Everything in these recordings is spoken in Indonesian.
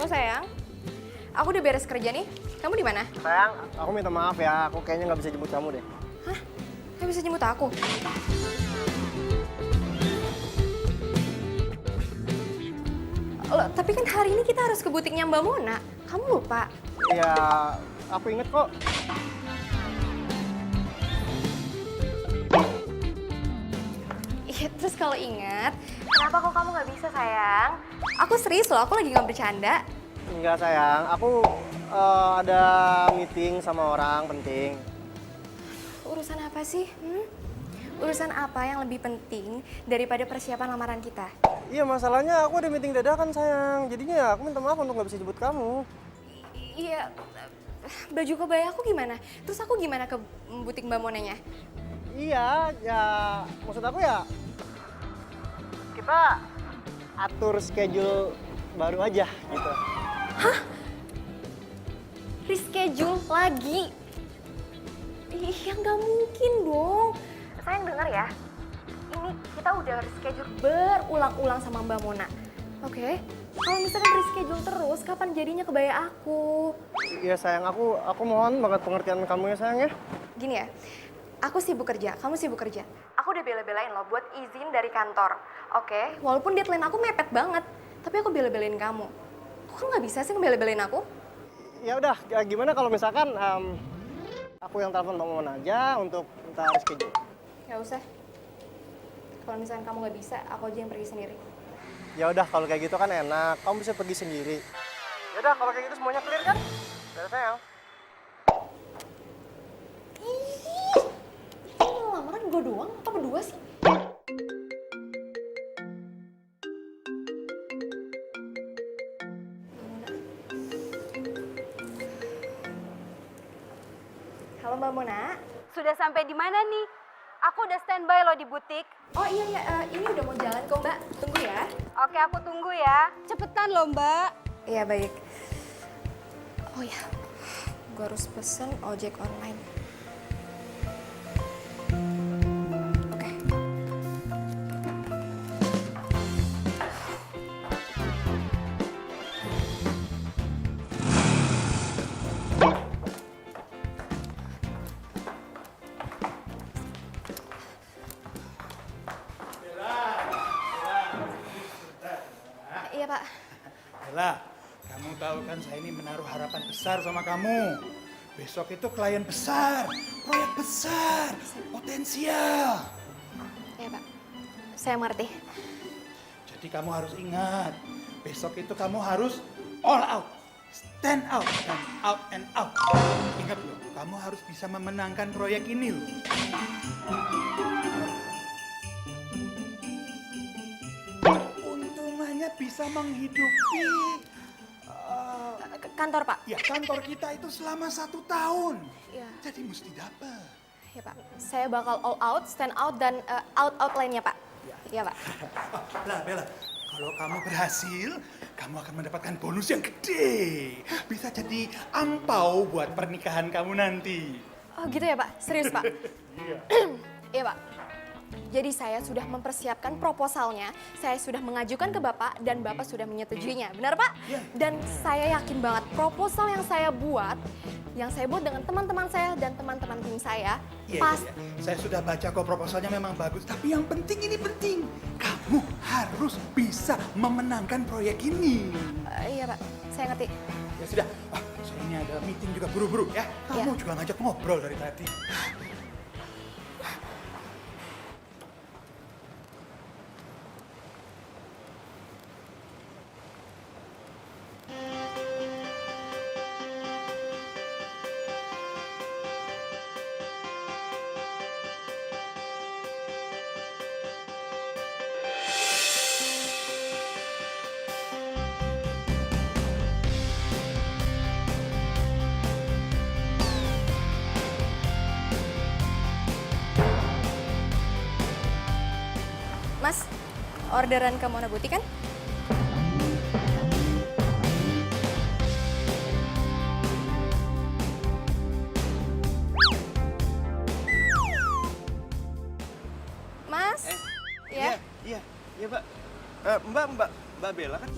Halo sayang, aku udah beres kerja nih. Kamu di mana? Sayang, aku minta maaf ya. Aku kayaknya nggak bisa jemput kamu deh. Hah? Gak bisa jemput aku? Loh, tapi kan hari ini kita harus ke butiknya Mbak Mona. Kamu lupa? Ya, aku inget kok. Iya, terus kalau ingat, kenapa kok kamu nggak bisa sayang? Aku serius loh, aku lagi nggak bercanda. Enggak sayang, aku ada meeting sama orang penting. Urusan apa sih? Urusan apa yang lebih penting daripada persiapan lamaran kita? Iya, masalahnya aku ada meeting dadakan sayang. Jadinya ya aku minta maaf untuk nggak bisa jemput kamu. Iya, baju kebaya aku gimana? Terus aku gimana ke butik Mbak Monanya? Iya, ya maksud aku ya kita atur schedule baru aja gitu. Reschedule lagi? Iya, nggak mungkin dong. Sayang dengar ya, ini kita udah reschedule berulang-ulang sama Mbak Mona. Oke? Kalau misalkan reschedule terus, kapan jadinya kebaya aku? Iya sayang, aku mohon banget pengertian kamu ya sayang ya. Gini ya, aku sibuk kerja, kamu sibuk kerja. Aku udah bela-belain loh buat izin dari kantor. Oke? Walaupun deadline aku mepet banget, tapi aku bela-belain kamu. Kok kamu nggak bisa sih ngebela-belain aku? Ya udah, gimana kalau misalkan aku yang telepon Bang Mon aja untuk minta reschedule. Nggak usah. Kalau misalkan kamu nggak bisa, aku aja yang pergi sendiri. Ya udah, kalau kayak gitu kan enak, kamu bisa pergi sendiri. Ya udah, kalau kayak gitu semuanya clear kan? Udah sayang. Ih, ini lamaran gue doang apa berdua sih? Halo Mbak Mona. Sudah sampai di mana nih? Aku udah standby loh di butik. Oh iya, ini udah mau jalan kok Mbak. Tunggu ya. Oke, aku tunggu ya. Cepetan loh, Mbak. Iya baik. Oh ya, gue harus pesen ojek online. Oke. Iya Pak. Bella, kamu tahu kan saya ini menaruh harapan besar sama kamu. Besok itu klien besar, proyek besar, potensial. Iya Pak. Saya mengerti. Jadi kamu harus ingat, besok itu kamu harus all out, stand out, dan out and out. Ingat loh, kamu harus bisa memenangkan proyek ini loh. Untungannya bisa menghidupi Kantor Pak. ya kantor kita itu selama 1 tahun. Iya. Jadi mesti dapat. Iya Pak. Saya bakal all out, stand out, dan out lainnya Pak. Iya Pak. Lah Bella, kalau kamu berhasil, kamu akan mendapatkan bonus yang gede. Bisa jadi angpau buat pernikahan kamu nanti. Oh gitu ya Pak? Serius Pak? Iya. Iya Pak. Jadi saya sudah mempersiapkan proposalnya, saya sudah mengajukan ke Bapak, dan Bapak sudah menyetujuinya. Benar Pak? Iya. Dan saya yakin banget proposal yang saya buat dengan teman-teman saya dan teman-teman tim saya, Iya, pas... iya, iya. Saya sudah baca kok proposalnya memang bagus. Tapi yang penting ini penting. Kamu harus bisa memenangkan proyek ini. Iya Pak, saya ngerti. Ya sudah, saya ini ada meeting juga buru-buru ya. Kamu Iya. juga ngajak ngobrol dari tadi. Mas, orderan ke Mona Butik kan? Mas? Ya? Iya, Mbak. Mbak Bella kan?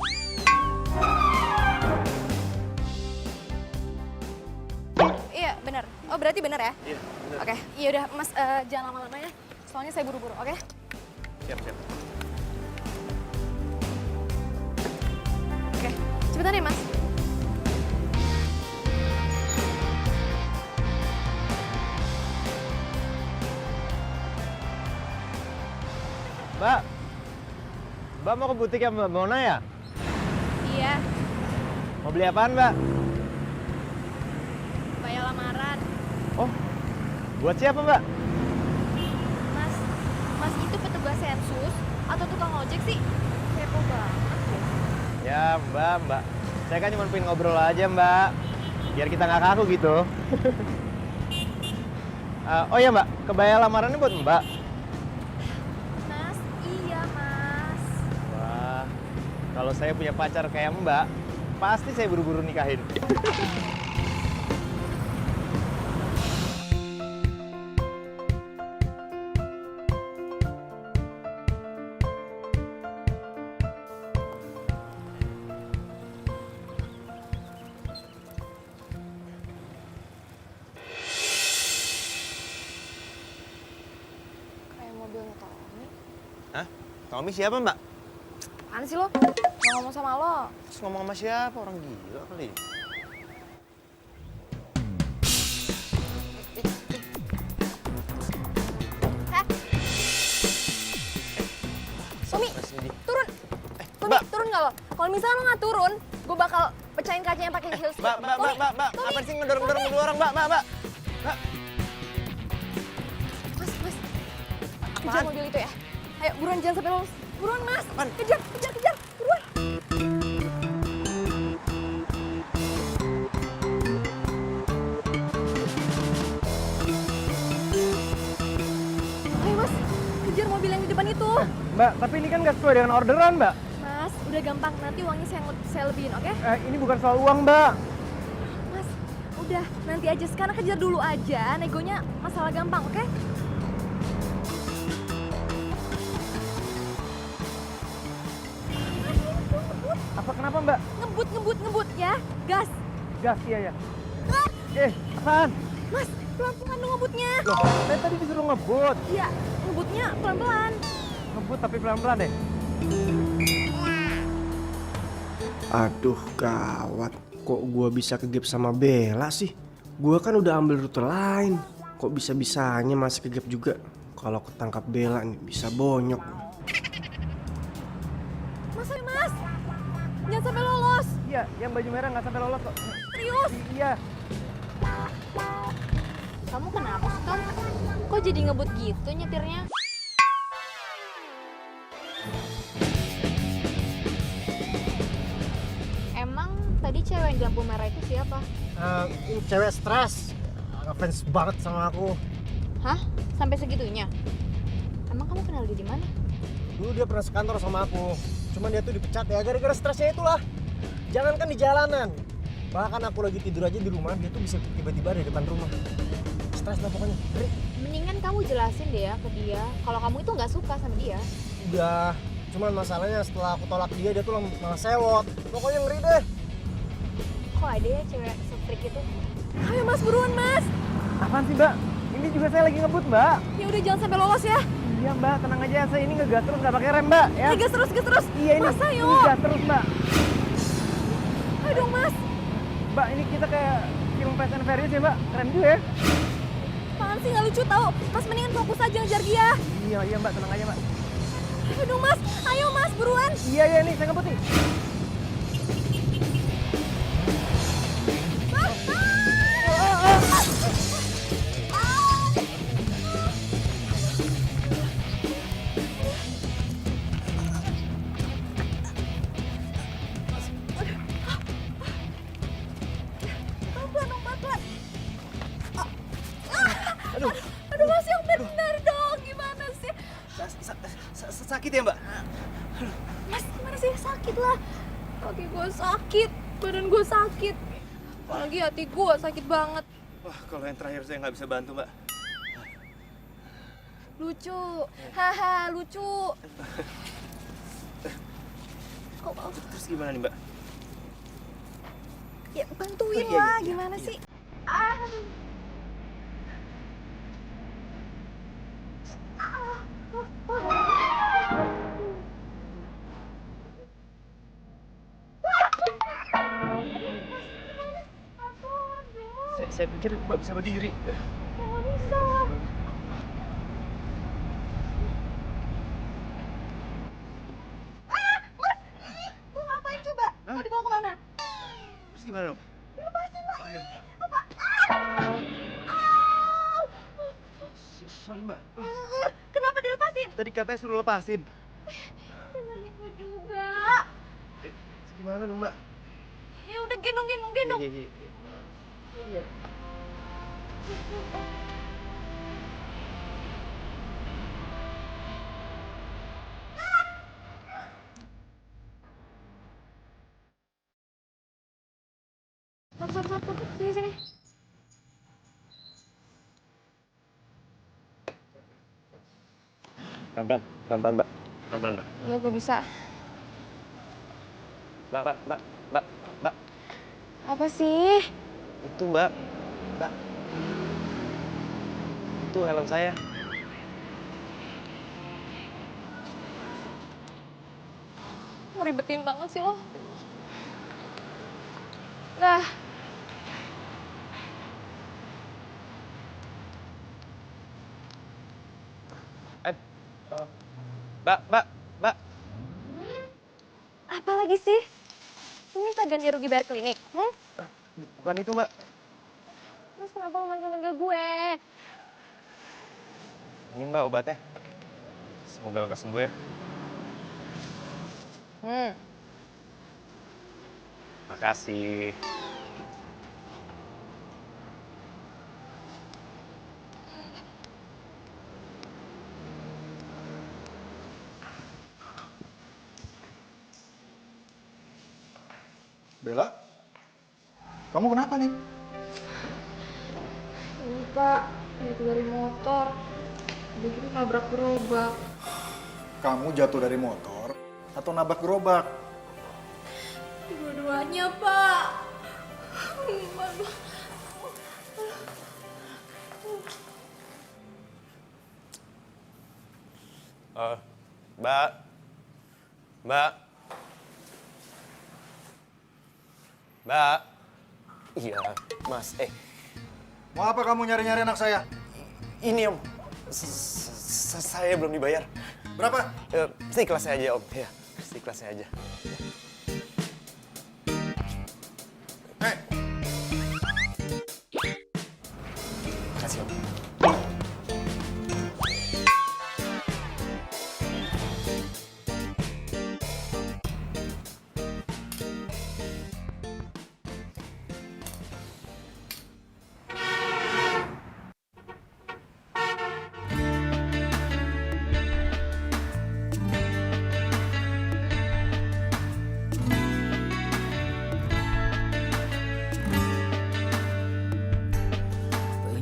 Oh, berarti bener ya? Iya, bener. Oke, iya udah Mas, jangan lama-lama ya. Soalnya saya buru-buru, oke? Siap, siap. Oke, cepetan ya Mas. Mbak, Mbak mau ke butik ya Mbak Mona ya? Iya, Mau beli apaan Mbak? bayar lamaran. Oh, buat siapa Mbak? Mas, Mas itu petugas sensus atau tukang ojek sih? Kepo banget deh. Ya Mbak. Saya kan cuma pengen ngobrol aja Mbak. Biar kita nggak kaku gitu. Oh ya Mbak, kebaya lamarannya buat Mbak. Mas, iya Mas. Wah, kalau saya punya pacar kayak Mbak, pasti saya buru-buru nikahin. Kayak mobilnya Tommy. Hah? Tommy siapa Mbak? Apaan sih lo? Mau ngomong sama lo? Terus ngomong sama siapa? Orang gila kali. Hah? Tommy, Mas Nidi. turun. Tommy, Mbak. turun nggak lo? Kalau misalnya lo nggak turun, gue bakal pecahin kacanya pakai heels. Mbak, Tommy, apa sih ngedorong-dorong dua orang, Mbak? Mbak. Mas, kejar mobil itu ya. Ayo, buruan jangan sampai lolos. Buruan, Mas. Apaan? Kejar, buruan. Ayo, Mas. Kejar mobil yang di depan itu. Mbak, tapi ini kan nggak sesuai dengan orderan, Mbak. Mas, udah gampang. Nanti uangnya saya lebihin, oke? Ini bukan soal uang, Mbak. Mas, udah. Nanti aja. Sekarang kejar dulu aja. Negonya masalah gampang, oke? Apa kenapa, Mbak? Ngebut ya. Gas. Gas, iya ya. Apaan? Mas, pelan-pelan dong ngebutnya. Loh, saya tadi disuruh ngebut. Iya, ngebutnya pelan-pelan. Ngebut tapi pelan-pelan deh. Aduh, gawat. Kok gua bisa kegep sama Bella sih? Gua kan udah ambil rute lain. Kok bisa-bisanya masih kegep juga? Kalau ketangkap Bella nih bisa bonyok. Mas, jangan sampai lolos. Iya, yang baju merah nggak sampai lolos kok. Serius. Iya. Kamu kenapa sih, Tom? Kok jadi ngebut gitu nyetirnya? Emang tadi cewek yang di lampu merah itu siapa? Ini cewek stres. Ngefans banget sama aku. Hah? Sampai segitunya? Emang kamu kenal dia di mana? Dulu dia pernah sekantor sama aku. Cuman dia tuh dipecat ya gara-gara stresnya itulah. Jangankan di jalanan. Bahkan aku lagi tidur aja di rumah, dia tuh bisa tiba-tiba ada di depan rumah. Stres lah pokoknya. Ngeri. Mendingan kamu jelasin deh ya ke dia kalau kamu itu nggak suka sama dia. Udah. Cuman masalahnya setelah aku tolak dia tuh malah sewot. Pokoknya ngeri deh. Kok ada ya cewek se-freak itu? Ayo Mas, buruan Mas. Apaan sih Mbak? Ini juga saya lagi ngebut Mbak. Ya udah jangan sampai lolos ya. Iya Mbak, tenang aja. Saya ini ngegas terus nggak pakai rem Mbak. Ya. Gas terus. Iya ini. Mas, ayo. Ngegas terus Mbak. Ayo dong Mas. Mbak ini kita kayak film Fast and Furious ya Mbak. Keren juga ya. Apaan sih nggak lucu tau. Mas mendingan fokus aja ngejar dia. Iya Mbak, tenang aja Mbak. Ayo dong Mas. Ayo Mas, buruan. Iya nih, saya ngebut nih. Pelan. Aduh Mas, yang benar dong. Gimana sih? Sakit ya Mbak? Mas, gimana sih? Sakit lah. Kaki gue sakit, badan gue sakit. Apalagi hati gue sakit banget. Wah, kalau yang terakhir saya nggak bisa bantu Mbak. Lucu, haha lucu. Terus gimana nih Mbak? Ya bantuin Oh, iya, lah, iya, gimana iya. sih? Saya pikir Mbak bisa berdiri. Nggak bisa. Mas! Mau ngapain coba? Mau dibawa kemana? Terus gimana dong? Lepasin, Mas. Sorry Mbak. Kenapa dilepasin? Tadi katanya suruh lepasin. Dengerin gue juga. Gimana dong Mbak? Ya udah gendong. Iya. Sini. Pelan-pelan Mbak. Pelan-pelan Mbak. Iya, gue bisa. Mbak. Apa sih? Itu Mbak. Itu helm saya. Ngeribetin banget sih lo. Nah, Mbak. apa lagi sih? Lu minta ganti rugi bayar klinik? Bukan itu Mbak. Terus kenapa lu manggil gue? Ini Mbak obatnya. Semoga lekas sembuh ya. Makasih. Bella, kamu kenapa nih? Ini Pak, jatuh dari motor. Udah gitu nabrak gerobak. Kamu jatuh dari motor atau nabrak gerobak? Dua-duanya, Pak. Mbak. Iya, Mas. Mau apa kamu nyari-nyari anak saya? Ini Om. Saya belum dibayar. Berapa? Seikhlasnya aja Om. Ya, seikhlasnya aja. Hei, Makasih Om.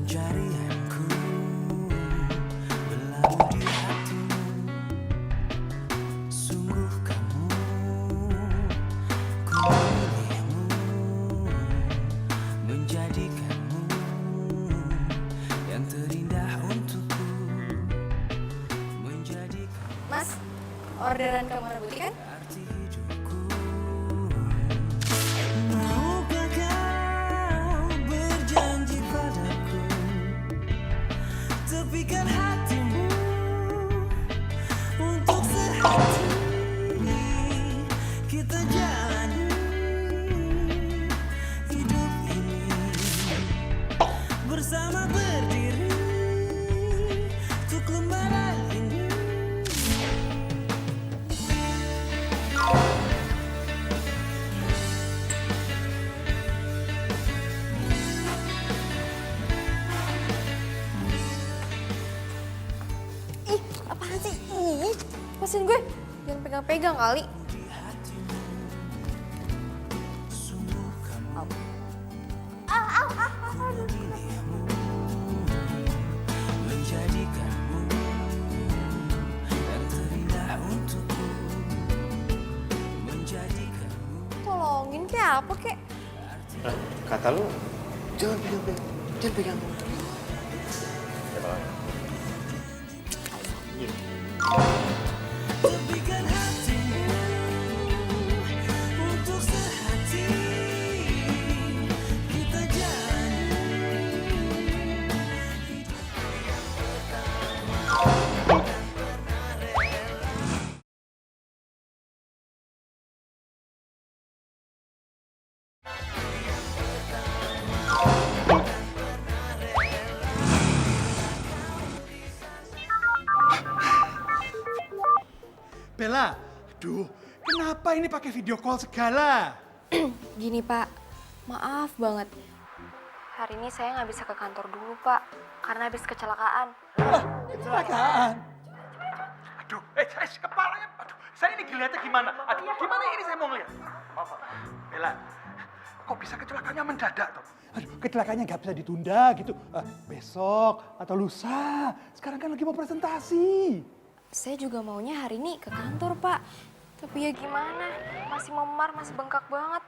Pencarianku berlabuh di hatimu. Sungguh kamu, ku memilihmu, menjadikanmu yang terindah untukku, menjadikan Mas, orderan kamu rebuti kan? arti hidupku. Maukah kau berjanji padaku, tepikan hatimu untuk sehati kita jalani hidup ini bersama berdiri untuk lembaran ini. Ih, apaan sih? Ih, lepasin gue. Jangan pegang-pegang kali. Menjadikanmu yang terindah untukku, menjadikanmu. Tolongin kayak apa kek? Kata lu, jangan pegang. Tepikan hatimu untuk sehati kita jalani Bella. Aduh, kenapa ini pakai video call segala? Gini Pak, maaf banget. Hari ini saya nggak bisa ke kantor dulu Pak, karena habis kecelakaan. Kecelakaan. Aduh, kepalanya. Aduh, saya ini ngeliatnya gimana? Aduh, gimana ini saya mau ngeliat? Maaf, Bella, kok bisa kecelakaannya mendadak toh? Aduh, kecelakaannya nggak bisa ditunda gitu. Besok atau lusa. Sekarang kan lagi mau presentasi. Saya juga maunya hari ini ke kantor Pak. Tapi ya gimana, masih memar, masih bengkak banget.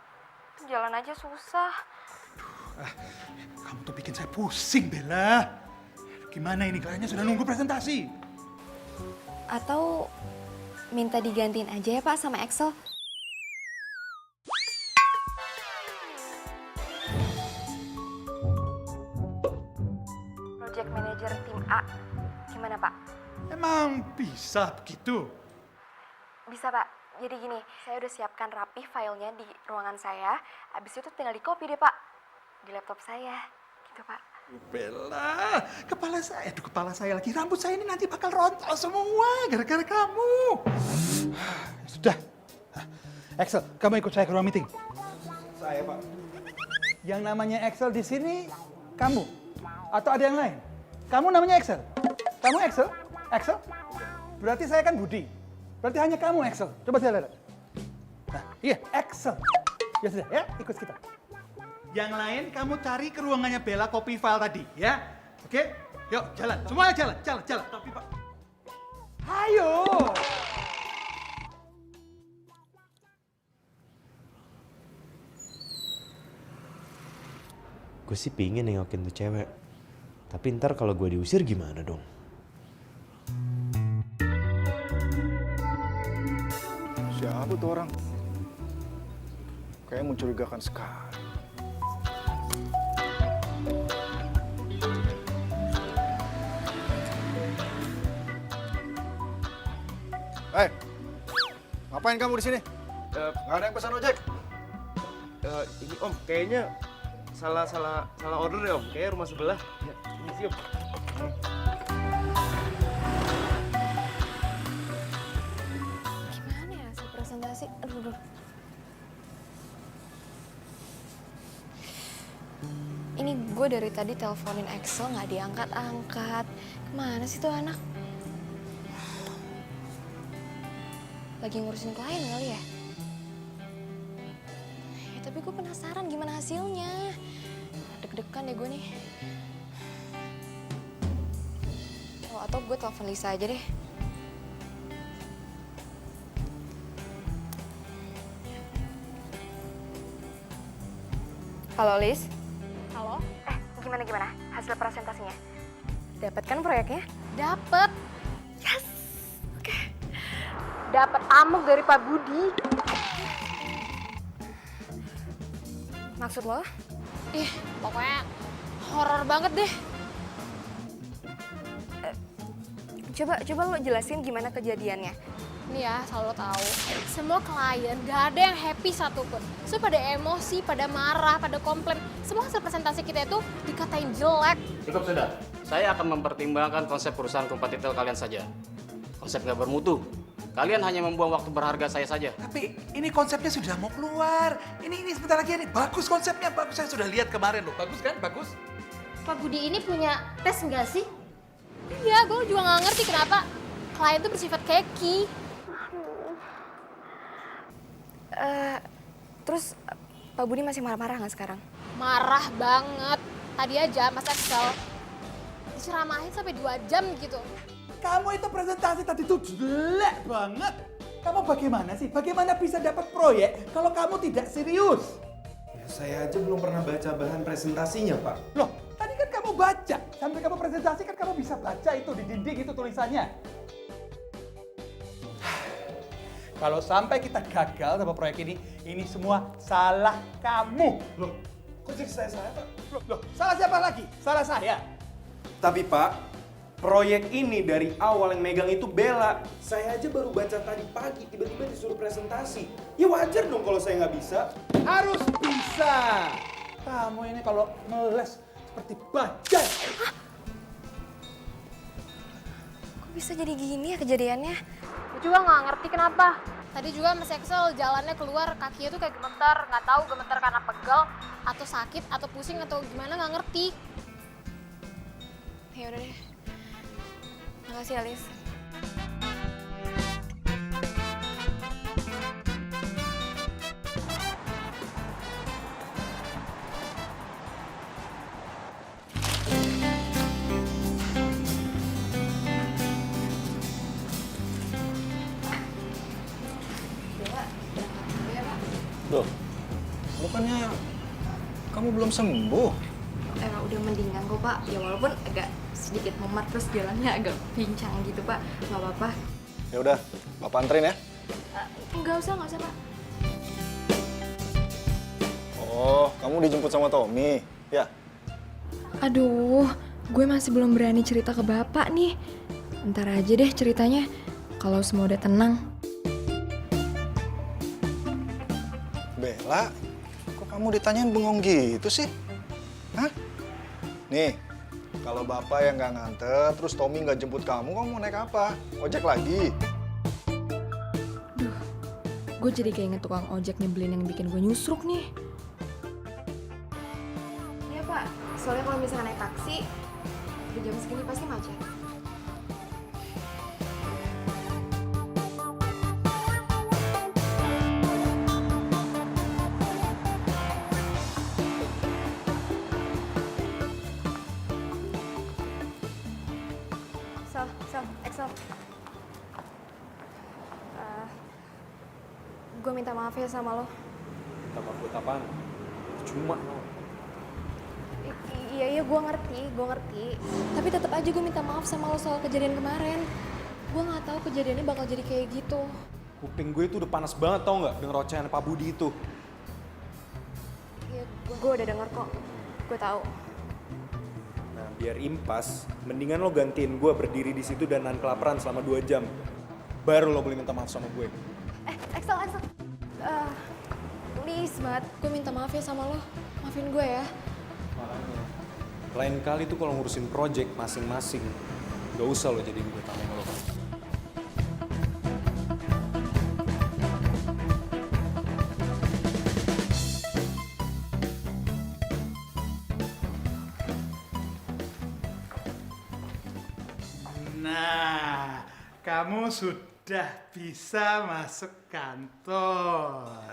Jalan aja susah. Kamu tuh bikin saya pusing, Bella. Gimana ini, kliennya sudah nunggu presentasi. Atau minta digantiin aja ya Pak sama Excel. Project Manager tim A. Gimana Pak? Emang bisa begitu? Bisa Pak. Jadi gini, saya udah siapkan rapi filenya di ruangan saya. Habis itu tinggal di copy deh Pak. Di laptop saya. Gitu Pak. Bella, kepala saya lagi. Rambut saya ini nanti bakal rontok semua gara-gara kamu. Sudah. Excel, kamu ikut saya ke ruang meeting. Saya, Pak. Yang namanya Excel di sini kamu atau ada yang lain? Kamu namanya Excel. Kamu Excel? Excel? Berarti saya kan Budi. Berarti hanya kamu Excel. Coba saya lihat. Nah, iya Excel. Ya sudah, ya ikut kita. Yang lain kamu cari ke ruangannya Bella copy file tadi, ya. Oke? Yuk, jalan. Semuanya jalan. Tapi Pak. Ayo. Gue sih pingin nengokin tuh cewek. Tapi ntar kalau gue diusir gimana dong? Siapa tuh orang? Kayaknya mencurigakan sekali. Hei, ngapain kamu di sini? Nggak ada yang pesan ojek? Ini Om, kayaknya salah order ya Om. Kayaknya rumah sebelah. Ya, ini sih Om. Gimana ya hasil presentasi? Aduh. Ini gue dari tadi teleponin Excel nggak diangkat-angkat. Kemana sih tuh anak? Lagi ngurusin klien kali ya? Ya tapi gue penasaran gimana hasilnya. Deg-degan deh gue nih. Oh, atau gue telepon Lisa aja deh. Halo Lis. Halo? Gimana hasil presentasinya? Dapat kan proyeknya? Dapet. Yes. Oke. Dapat amuk dari Pak Budi. Maksud lo? Ih, pokoknya horor banget deh. Coba lo jelasin gimana kejadiannya. Nih ya, selalu tahu. Semua klien gak ada yang happy satupun. So pada emosi, pada marah, pada komplain. Semua hasil presentasi kita itu dikatain jelek. Cukup sudah. Saya akan mempertimbangkan konsep perusahaan kompetitor kalian saja. Konsep nggak bermutu. Kalian hanya membuang waktu berharga saya saja. Tapi ini konsepnya sudah mau keluar. Ini sebentar lagi nih. Bagus konsepnya, bagus. Saya sudah lihat kemarin loh. Bagus kan? Bagus. Pak Budi ini punya tes nggak sih? Iya, gue juga nggak ngerti kenapa klien tuh bersifat keki. Terus Pak Budi masih marah-marah nggak sekarang? Marah banget. Tadi aja Mas Excel diceramahin sampai 2 jam gitu. Kamu itu presentasi tadi tuh jelek banget. Kamu bagaimana sih? Bagaimana bisa dapat proyek kalau kamu tidak serius? Ya, saya aja belum pernah baca bahan presentasinya, Pak. Loh, tadi kan kamu baca. Sampai kamu presentasi kan kamu bisa baca itu di dinding itu tulisannya. Kalau sampai kita gagal sama proyek ini semua salah kamu. Loh, kok jadi saya, Pak? Loh, salah siapa lagi? Salah saya. Tapi Pak, proyek ini dari awal yang megang itu Bella. Saya aja baru baca tadi pagi, tiba-tiba disuruh presentasi. Ya wajar dong kalau saya nggak bisa. Harus bisa. Kamu ini kalau ngeles seperti bajai. Kok bisa jadi gini ya kejadiannya? Gue juga nggak ngerti kenapa. Tadi juga Mas Excel jalannya keluar, kakinya tuh kayak gemetar. Nggak tahu gemetar karena pegal, atau sakit, atau pusing, atau gimana nggak ngerti. Ya udah deh. Makasih Alis. Loh, bukannya kamu belum sembuh? Emang udah mendingan kok Pak. Ya walaupun agak sedikit memar terus jalannya agak pincang gitu Pak. Nggak apa-apa. Ya udah, Papa anterin ya. Nggak usah Pak. Oh, kamu dijemput sama Tommy, ya? Aduh, gue masih belum berani cerita ke Bapak nih. Ntar aja deh ceritanya, kalau semua udah tenang. Bella, kok kamu ditanyain bengong gitu sih? Hah? Nih, kalau Bapak yang nggak nganter, terus Tommy nggak jemput kamu mau naik apa? Ojek lagi? Gue jadi kayak inget tukang ojek nyebelin yang bikin gue nyusruk nih. Iya Pak, soalnya kalau misalnya naik taksi, di jam segini pasti macet. Excel. Gue minta maaf ya sama lo. Minta maaf buat apaan? Cuma Iya, gue ngerti. Tapi tetap aja gue minta maaf sama lo soal kejadian kemarin. Gue nggak tahu kejadiannya bakal jadi kayak gitu. kuping gue itu udah panas banget tau nggak denger ocehan Pak Budi itu. Iya, gue udah denger kok. Gue tahu. Nah, biar impas, mendingan lo gantiin gue berdiri di situ dan nahan kelaparan selama 2 jam. Baru lo boleh minta maaf sama gue. Excel. Please banget, gue minta maaf ya sama lo. Maafin gue ya. Makanya, lain kali tuh kalau ngurusin project masing-masing, gak usah lo jadiin gue tameng lo. Nah, kamu sudah bisa masuk kantor.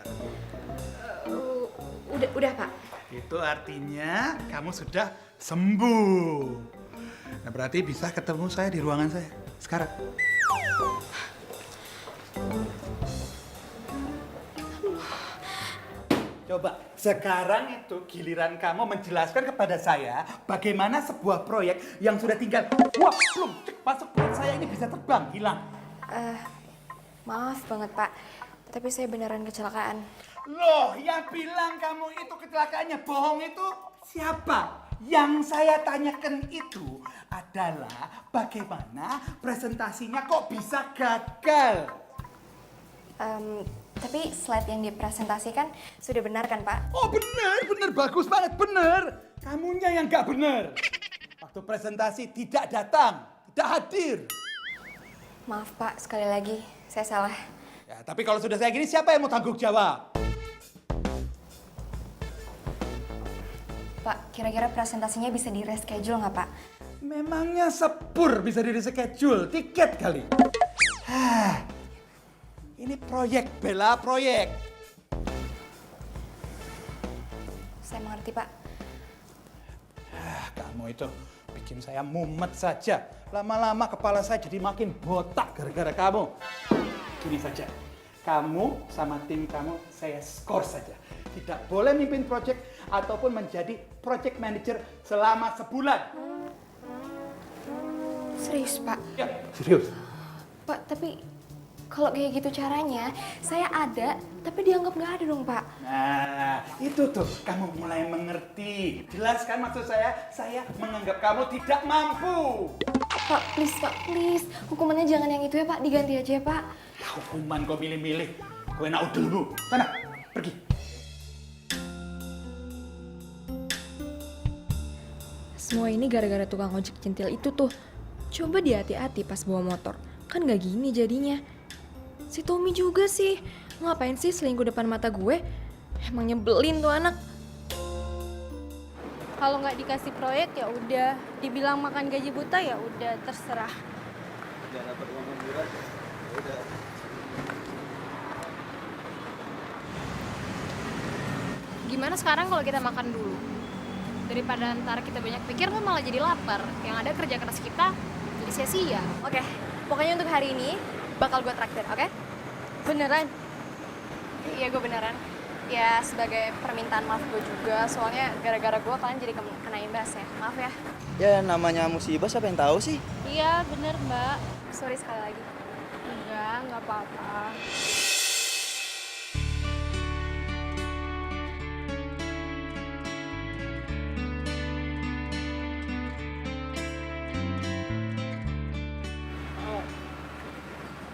Udah Pak. Itu artinya kamu sudah sembuh. Nah, berarti bisa ketemu saya di ruangan saya sekarang. Coba, sekarang itu giliran kamu menjelaskan kepada saya bagaimana sebuah proyek yang sudah tinggal wah, belum masuk perut saya ini bisa terbang, hilang. Maaf banget Pak, tapi saya beneran kecelakaan. Loh, yang bilang kamu itu kecelakaannya bohong itu siapa? Yang saya tanyakan itu adalah bagaimana presentasinya kok bisa gagal? Tapi slide yang dipresentasikan sudah benar kan Pak? Oh benar, bagus banget, benar. Kamunya yang nggak benar. Waktu presentasi tidak datang, tidak hadir. Maaf Pak, sekali lagi saya salah. Ya, tapi kalau sudah saya gini, siapa yang mau tanggung jawab? Pak, kira-kira presentasinya bisa di-reschedule nggak Pak? Memangnya sepur bisa di-reschedule, tiket kali. Ini proyek, Bella, proyek. Saya mengerti Pak. Kamu itu bikin saya mumet saja. Lama-lama kepala saya jadi makin botak gara-gara kamu. Gini saja, kamu sama tim kamu saya skor saja. Tidak boleh mimpin proyek ataupun menjadi project manager selama sebulan. Serius Pak? Ya, serius. Pak, tapi kalau kayak gitu caranya, saya ada, tapi dianggap nggak ada dong Pak. Nah, itu tuh kamu mulai mengerti. Jelaskan maksud saya menganggap kamu tidak mampu. Pak, please. Hukumannya jangan yang itu ya Pak, diganti aja ya Pak. Hukuman kau milih-milih. Kau enak dulu. Sana, pergi. Semua ini gara-gara tukang ojek centil itu tuh. Coba dia hati-hati pas bawa motor. Kan nggak gini jadinya. Si Tommy juga sih. Ngapain sih selingkuh depan mata gue? Emang nyebelin tuh anak. Kalau nggak dikasih proyek ya udah, dibilang makan gaji buta ya udah terserah. Gimana sekarang kalau kita makan dulu? Daripada ntar kita banyak pikir kan malah jadi lapar. Yang ada kerja keras kita jadi sia-sia. Oke, pokoknya untuk hari ini bakal gue traktir, oke? Beneran? Iya, gue beneran. Ya, sebagai permintaan maaf gue juga, soalnya gara-gara gue kalian jadi kena imbas ya. Maaf ya. Ya namanya musibah siapa yang tahu sih? Iya bener mbak. Sorry sekali lagi. Nggak apa-apa.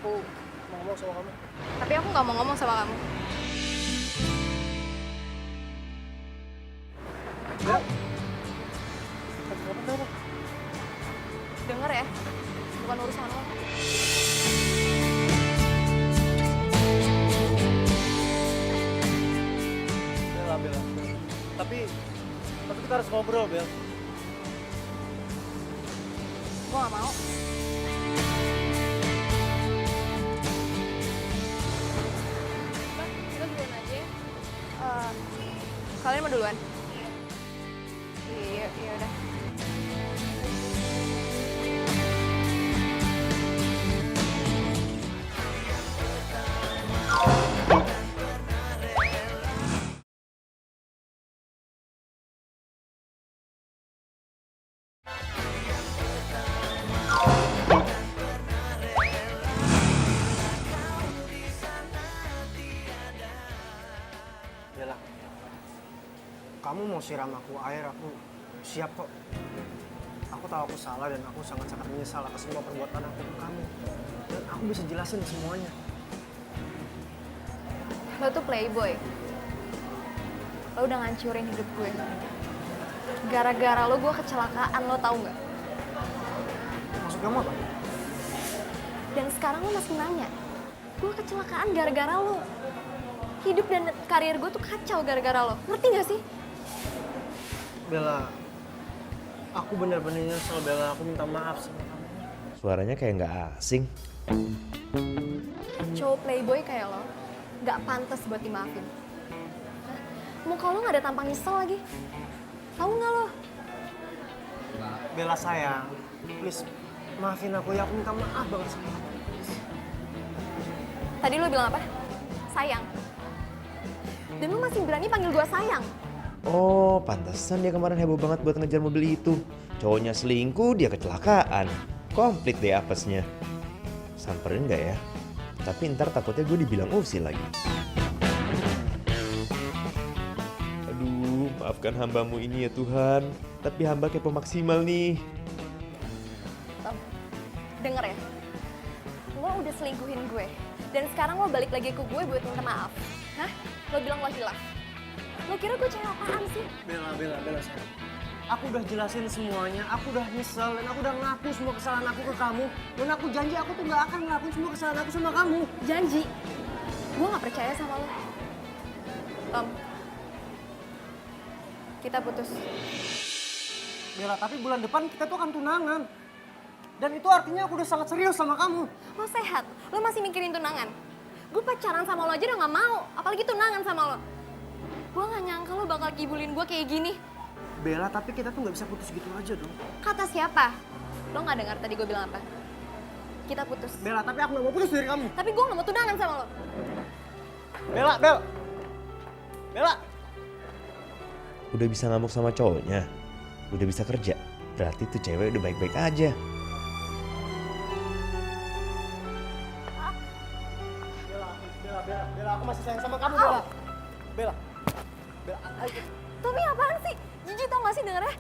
Aku mau ngomong sama kamu. Tapi aku nggak mau ngomong sama kamu. Bel. Kamu kenapa? Denger ya, bukan urusan lo. Bella, Bella. Tapi kita harus ngobrol, Bel. Gue nggak mau. Mbak, kita duluan aja ya. Kalian mau duluan? Iya, iya udah. Bella, kamu mau siram aku air, aku siap kok. Aku tahu aku salah dan aku sangat-sangat menyesal atas semua perbuatan aku ke kamu. Dan aku bisa jelasin semuanya. Lo tuh playboy. Lo udah ngancurin hidup gue. Gara-gara lo gue kecelakaan, lo tau nggak? Maksud kamu apa? Dan sekarang lo masih nanya. Gue kecelakaan gara-gara lo. Hidup dan karir gue tuh kacau gara-gara lo. Ngerti gak sih? Bella, aku benar-benar nyesel, Bella. Aku minta maaf sama kamu. Suaranya kayak nggak asing. Cowok playboy kayak lo gak pantas buat dimaafin. Hah? Muka lo gak ada tampang nyesel lagi. Tahu nggak lo? Bella sayang, please maafin aku ya. Aku minta maaf banget sama kamu. Tadi lo bilang apa? Sayang. Dan lo masih berani panggil gue sayang. Oh, pantesan dia kemarin heboh banget buat ngejar mobil itu. Cowoknya selingkuh, dia kecelakaan. Komplit deh apesnya. Samperin nggak ya? Tapi ntar takutnya gue dibilang usil lagi. Aduh, maafkan hambamu ini ya Tuhan. Tapi hamba kepo maksimal nih. Tom, denger ya. Lo udah selingkuhin gue. Dan sekarang lo balik lagi ke gue buat minta maaf. Hah? Lo bilang lo hilaf. Lo kira gue cewek apaan sih? Bella sayang. Aku udah jelasin semuanya, aku udah nyesel dan aku udah ngaku semua kesalahan aku ke kamu. Dan aku janji aku tuh gak akan ngelakuin semua kesalahan aku sama kamu. Janji. Gue gak percaya sama lo. Tom, kita putus. Bella, tapi bulan depan kita tuh akan tunangan. Dan itu artinya aku udah sangat serius sama kamu. Lo sehat, lo masih mikirin tunangan. Gue pacaran sama lo aja udah gak mau, apalagi tunangan sama lo. Gue gak nyangka lo bakal kibulin gue kayak gini. Bella, tapi kita tuh gak bisa putus gitu aja dong. Kata siapa? Lo gak dengar tadi gue bilang apa? Kita putus. Bella, tapi aku gak mau putus dari kamu. Tapi gue gak mau tunangan sama lo. Bella! Udah bisa ngamuk sama cowoknya. Udah bisa kerja. Berarti tuh cewek udah baik-baik aja. Bella, aku masih sayang sama kamu, Bella. Bella, ayo. Tommy apaan sih? Jijik tau gak sih dengernya?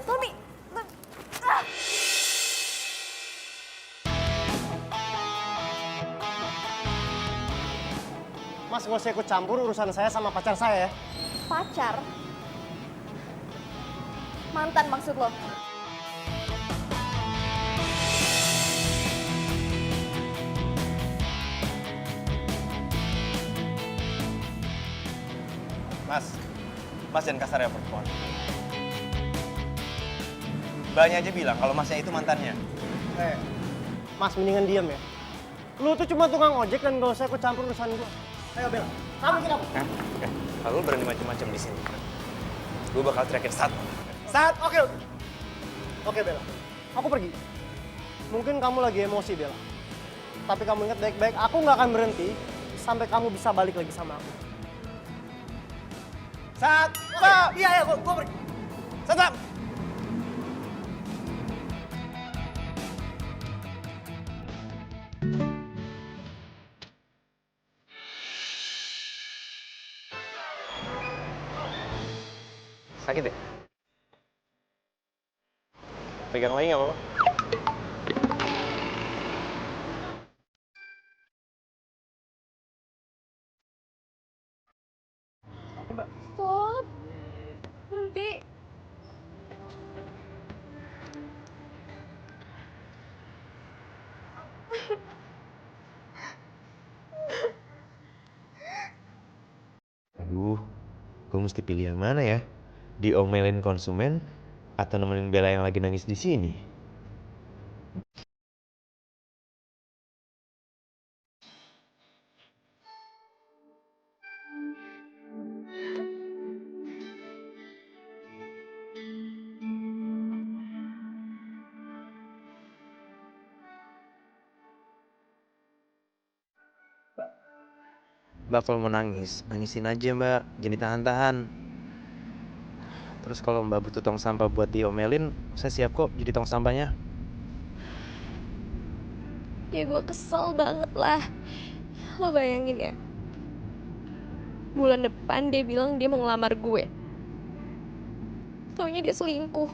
Tommy! Ah! Mas, gak usah ikut campur urusan saya sama pacar saya ya. Pacar? Mantan maksud lo? Mas jangan kasar ya perempuan. Mbaknya aja bilang kalau masnya itu mantannya. Mas mendingan diam ya. Lu tuh cuma tukang ojek dan gak usah ikut campur urusan gua. Ayo Bel, kamu ikut aku. Kalau lu berani macam-macam di sini, gue bakal teriakin saat. Oke. Oke Bella, aku pergi. Mungkin kamu lagi emosi Bella. Tapi kamu ingat baik-baik, aku nggak akan berhenti sampai kamu bisa balik lagi sama aku. Iya, gue pergi. Saat. Sakit ya? Pegang lagi nggak apa-apa? Stop. Berhenti. Aduh, gue mesti pilih yang mana ya? Diomelin konsumen atau nemenin Bella yang lagi nangis di sini? Mbak kalau mau nangis, nangisin aja mbak, jangan ditahan-tahan. Terus kalau mbak butuh tong sampah buat diomelin, saya siap kok jadi tong sampahnya. Ya gue kesel banget lah. Lo bayangin ya. Bulan depan dia bilang dia mau ngelamar gue. Taunya dia selingkuh.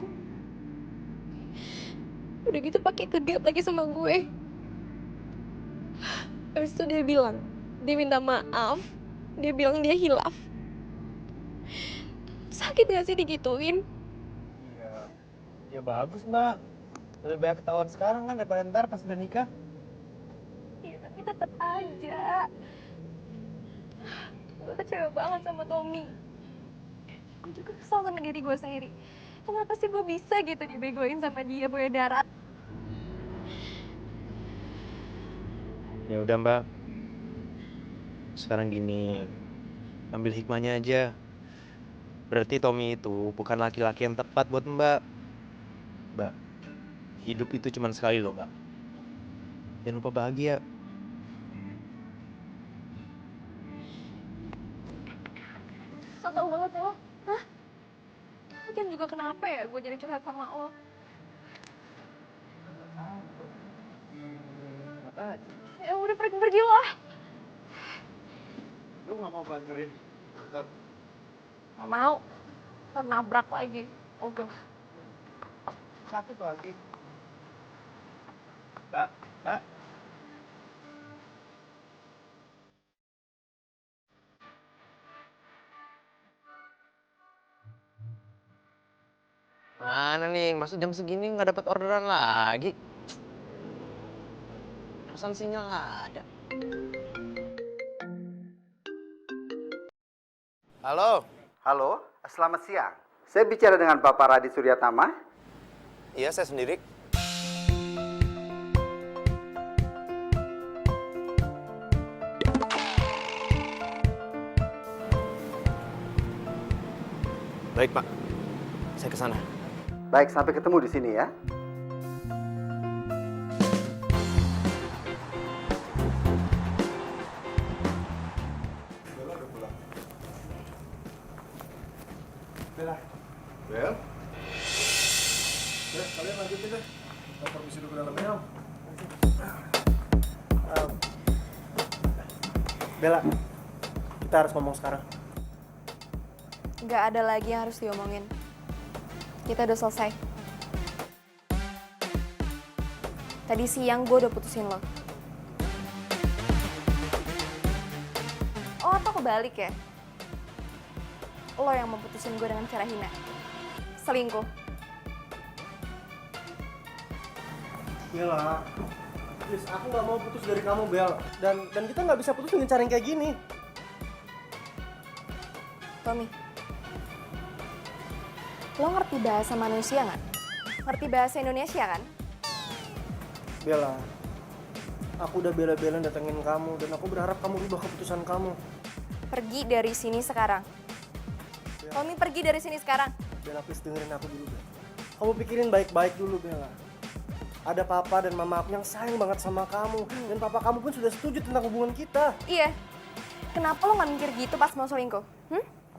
Udah gitu pakai kegap lagi sama gue. Habis itu dia bilang, dia minta maaf. Dia bilang dia hilaf. Sakit gak sih digituin? Ya bagus mbak. Lebih banyak ketahuan sekarang kan daripada ntar pas udah nikah. Iya tapi tetep aja. Gue kecewa banget sama Tommy. Gue juga kesel sama diri gue sendiri. Kenapa sih gue bisa gitu dibegoin sama dia, Boya Darat? Ya udah mbak, sekarang gini, ambil hikmahnya aja. Berarti Tommy itu bukan laki-laki yang tepat buat mbak. Mbak, hidup itu cuma sekali loh mbak. Jangan lupa bahagia. So tau banget ya lo. Hah? Mungkin juga kenapa ya gue jadi curhat sama lo. Ya udah pergi lah. Lu nggak mau bantuin? Gak mau. Ntar nabrak lagi. Oke. Sakit lagi. Mbak. Mana nih, maksud jam segini nggak dapat orderan lagi? Pesan sinyal nggak ada. Halo. Halo, selamat siang. Saya bicara dengan Bapak Radi Suryatama. Iya, saya sendiri. Baik, Pak. Saya ke sana. Baik, sampai ketemu di sini ya. Bella. Bel? Ya, kalian lanjutin deh. Kita permisi dulu ke dalam ya. Bella, kita harus ngomong sekarang. Gak ada lagi yang harus diomongin. Kita udah selesai. Tadi siang gue udah putusin lo. Oh, atau kebalik ya? Lo yang memutusin gue dengan cara hina. Selingkuh. Bella, please, aku nggak mau putus dari kamu, Bel. Dan kita nggak bisa putus dengan cara yang kayak gini. Tommy, lo ngerti bahasa manusia nggak? Ngerti bahasa Indonesia kan? Bella, aku udah bela-belain datengin kamu dan aku berharap kamu ubah keputusan kamu. Pergi dari sini sekarang. Tommy, pergi dari sini sekarang. Bella, please dengerin aku dulu, Bella. Kamu pikirin baik-baik dulu, Bella. Ada papa dan mama aku yang sayang banget sama kamu. Dan papa kamu pun sudah setuju tentang hubungan kita. Iya. Kenapa lo nggak mikir gitu pas mau selingkuh?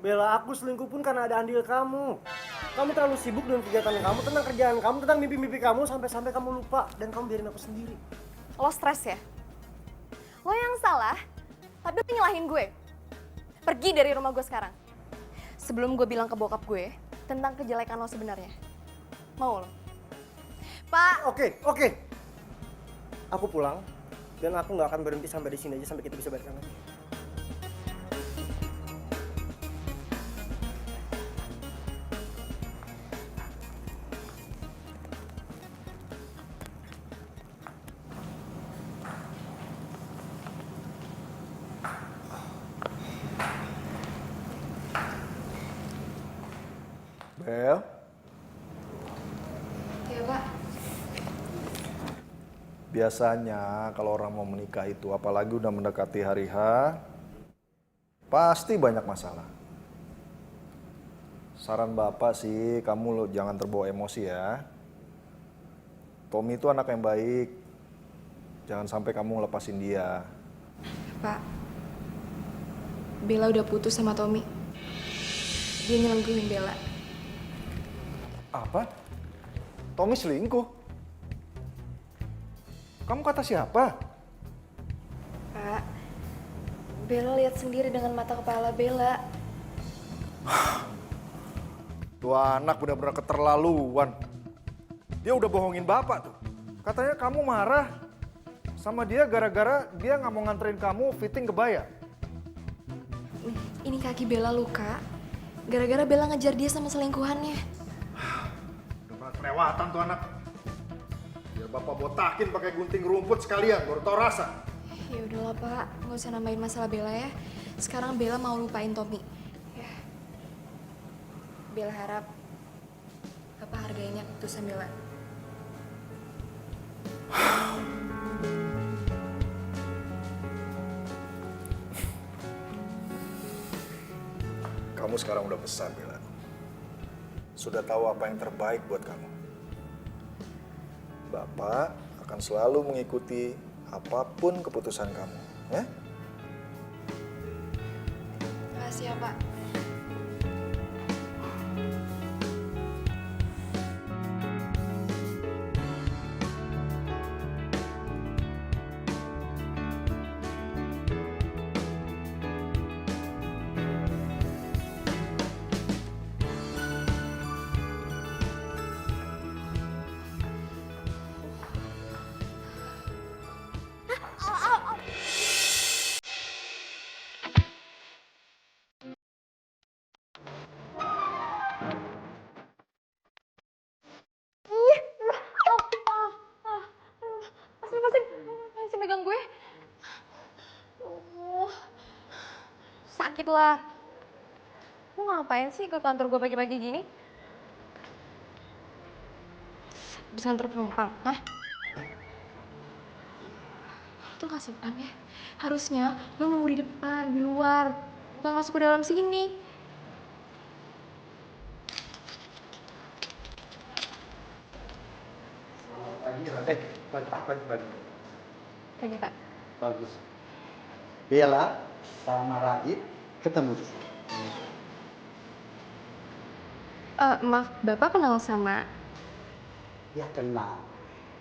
Bella, aku selingkuh pun karena ada andil kamu. Kamu terlalu sibuk dengan kegiatan kamu, tentang kerjaan kamu, tentang mimpi-mimpi kamu, sampai-sampai kamu lupa. Dan kamu biarin aku sendiri. Lo stres ya? Lo yang salah, tapi lo nyalahin gue. Pergi dari rumah gue sekarang. Sebelum gue bilang ke bokap gue tentang kejelekan lo sebenarnya. Mau lo? Pak! Oke. Aku pulang, dan aku nggak akan berhenti sampai di sini aja sampai kita bisa balikan lagi. Bel, Iya, Pak. biasanya kalau orang mau menikah itu, apalagi udah mendekati hari H, pasti banyak masalah. Saran Bapak sih, kamu lo jangan terbawa emosi ya. Tommy itu anak yang baik. Jangan sampai kamu lepasin dia. Pak, Bella udah putus sama Tommy. Dia nyelengguhin Bella. Apa? Tommy selingkuh? Kamu kata siapa? Pak, Bella lihat sendiri dengan mata kepala Bella. Tuh anak benar-benar keterlaluan. Dia udah bohongin Bapak tuh. Katanya kamu marah sama dia gara-gara dia nggak mau nganterin kamu fitting kebaya. Ini kaki Bella luka. Gara-gara Bella ngejar dia sama selingkuhannya. Udah pernah kelewatan tuh anak. Biar Bapak botakin pakai gunting rumput sekalian, baru tau rasa. Ya udahlah Pak, nggak usah nambahin masalah Bella ya. Sekarang Bella mau lupain Tommy. Ya. Bella harap Bapak hargainya keputusan Bella. Kamu sekarang udah besar, Bella. Sudah tahu apa yang terbaik buat kamu. Bapak akan selalu mengikuti apapun keputusan kamu, ya? Makasih ya Pak. Masih megang gue. Sakit lah. Lu ngapain sih ke kantor gue pagi-pagi gini? Bisa nganter penumpang, hah? Itu gak sopan ya. Harusnya lu nunggu di depan, di luar. Bukan masuk ke dalam sini. Pagi. Pagi, Pak. Bagus. Bella sama Radit ketemu di sini. Maaf, Bapak kenal sama... Ya kenal.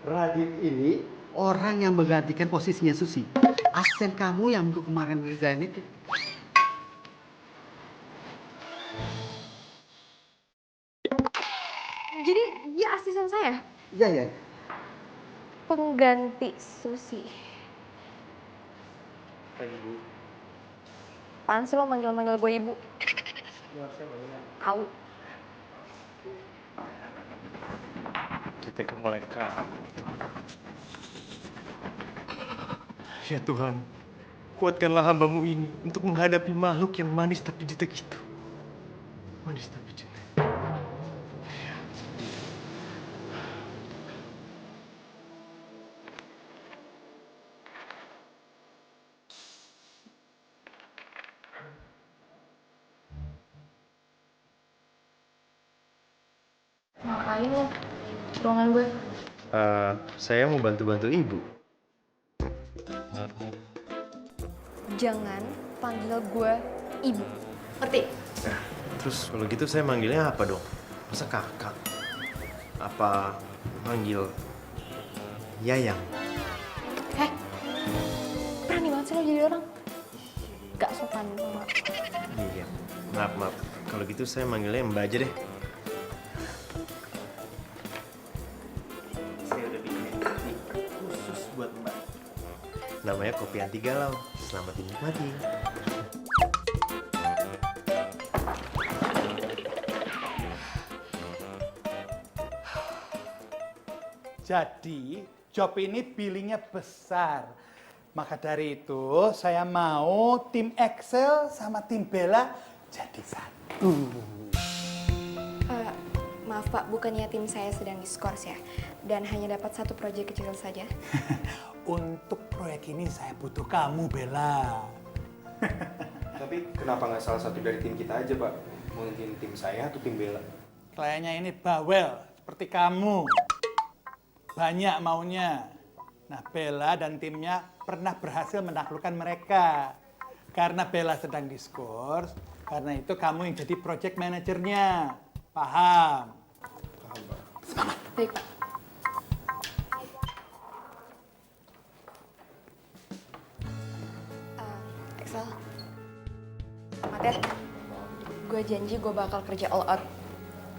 Radit ini orang yang menggantikan posisinya Susi. Asisten kamu yang minggu kemarin resign itu. Jadi dia asisten saya? Iya. Pengganti Susi. Ibu. Apaan sih lo manggil-manggil gue ibu? Tahu. Kita ke mereka. Ya Tuhan, kuatkanlah hamba-Mu ini untuk menghadapi makhluk yang manis tapi jutek itu. manis tapi cinta. Ngapain lo? Ruangan gue. Saya mau bantu-bantu ibu. Jangan panggil gue ibu. Ngerti? Nah, terus kalau gitu saya manggilnya apa dong? Masa kakak? Apa manggil Yayang? Heh, berani banget sih lo jadi orang. Gak sopan sama. Iya, maaf. Kalau gitu saya manggilnya Mbak aja deh. Saya udah bikinin kopi khusus buat Mbak. Namanya kopi anti galau. Selamat dinikmati. Jadi, job ini billingnya besar. Maka dari itu, saya mau tim Excel sama tim Bella jadi satu. Maaf Pak, bukannya tim saya sedang diskors ya? Dan hanya dapat satu proyek kecil saja. Untuk proyek ini saya butuh kamu, Bella. Tapi kenapa nggak salah satu dari tim kita aja, Pak? Mungkin tim saya atau tim Bella? Kliennya ini bawel, seperti kamu. Banyak maunya. Nah, Bella dan timnya pernah berhasil menaklukkan mereka. Karena Bella sedang diskors, karena itu kamu yang jadi project manajernya. Paham? Paham, Pak. Semangat. Baik Pak. Excel. Selamat ya. Gue janji gue bakal kerja all out.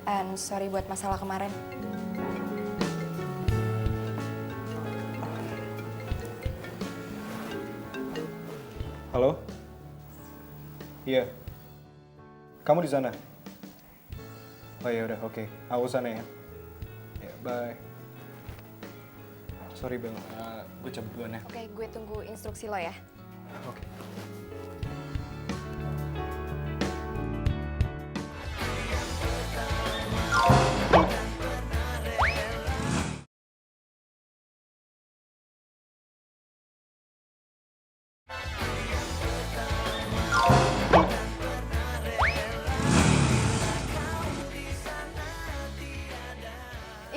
And sorry buat masalah kemarin. Halo? Iya. Kamu di sana? Oh ya udah, oke. Aku sana ya. Ya, bye. Sorry Bel, gue cabut duluan ya. Oke, gue tunggu instruksi lo ya. Oke.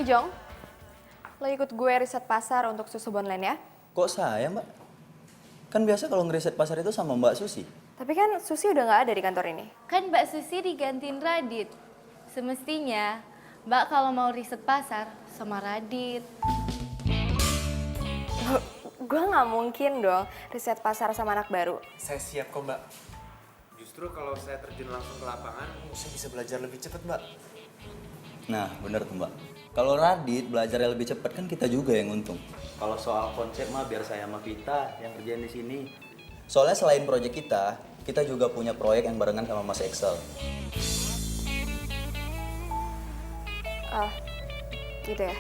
Ijong, lo ikut gue riset pasar untuk susu Bonland ya? Kok saya, Mbak? Kan biasa kalau ngeriset pasar itu sama Mbak Susi. Tapi kan Susi udah nggak ada di kantor ini. Kan Mbak Susi digantiin Radit. Semestinya Mbak kalau mau riset pasar sama Radit. Gue nggak mungkin dong riset pasar sama anak baru. Saya siap kok, Mbak. Justru kalau saya terjun langsung ke lapangan, saya bisa belajar lebih cepat, Mbak. Nah, bener tuh, Mbak. Kalau Radit belajarnya lebih cepat kan kita juga yang untung. Kalau soal konsep mah biar saya sama Vita yang kerjain di sini. Soalnya selain proyek kita juga punya proyek yang barengan sama Mas Excel. Gitu ya?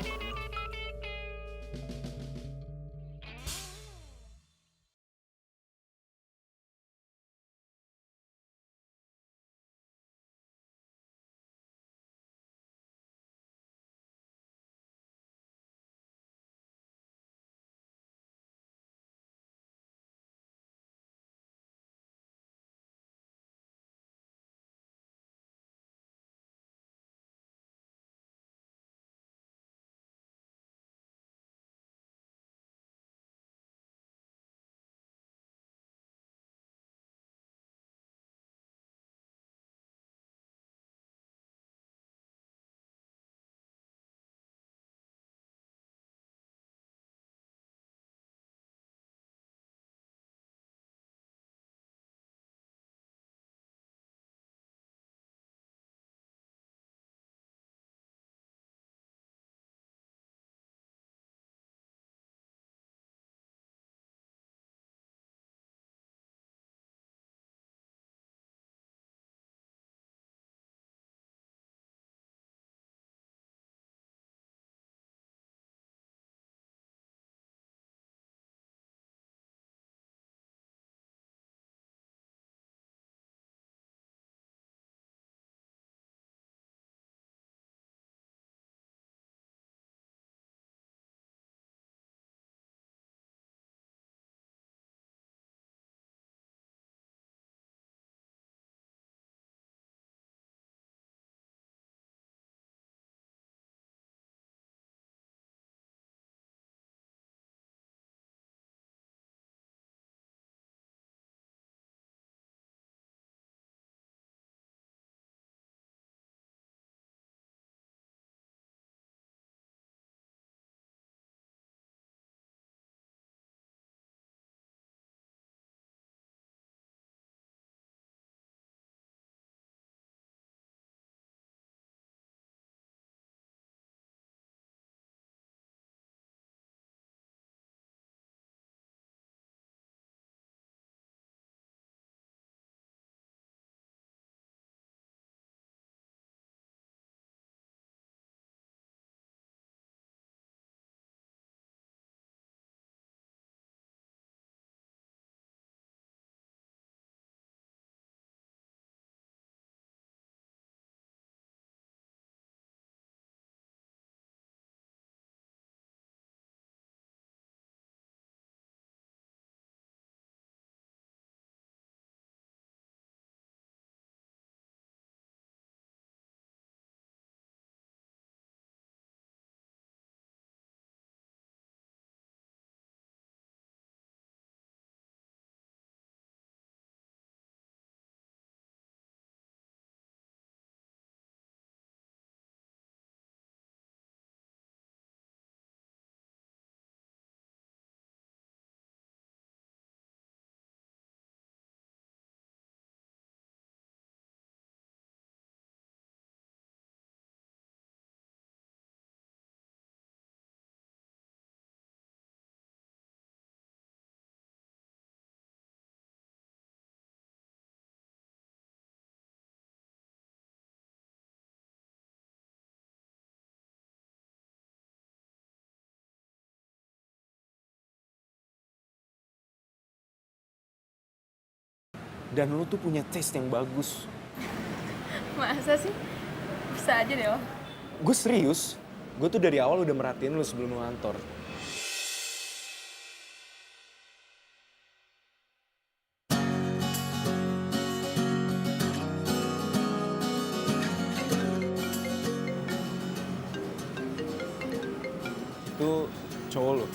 Dan lu tuh punya taste yang bagus. Masa sih? Bisa aja deh lo. Gue serius. Gue tuh dari awal udah merhatiin lu sebelum lu ngantor. Itu cowok lu.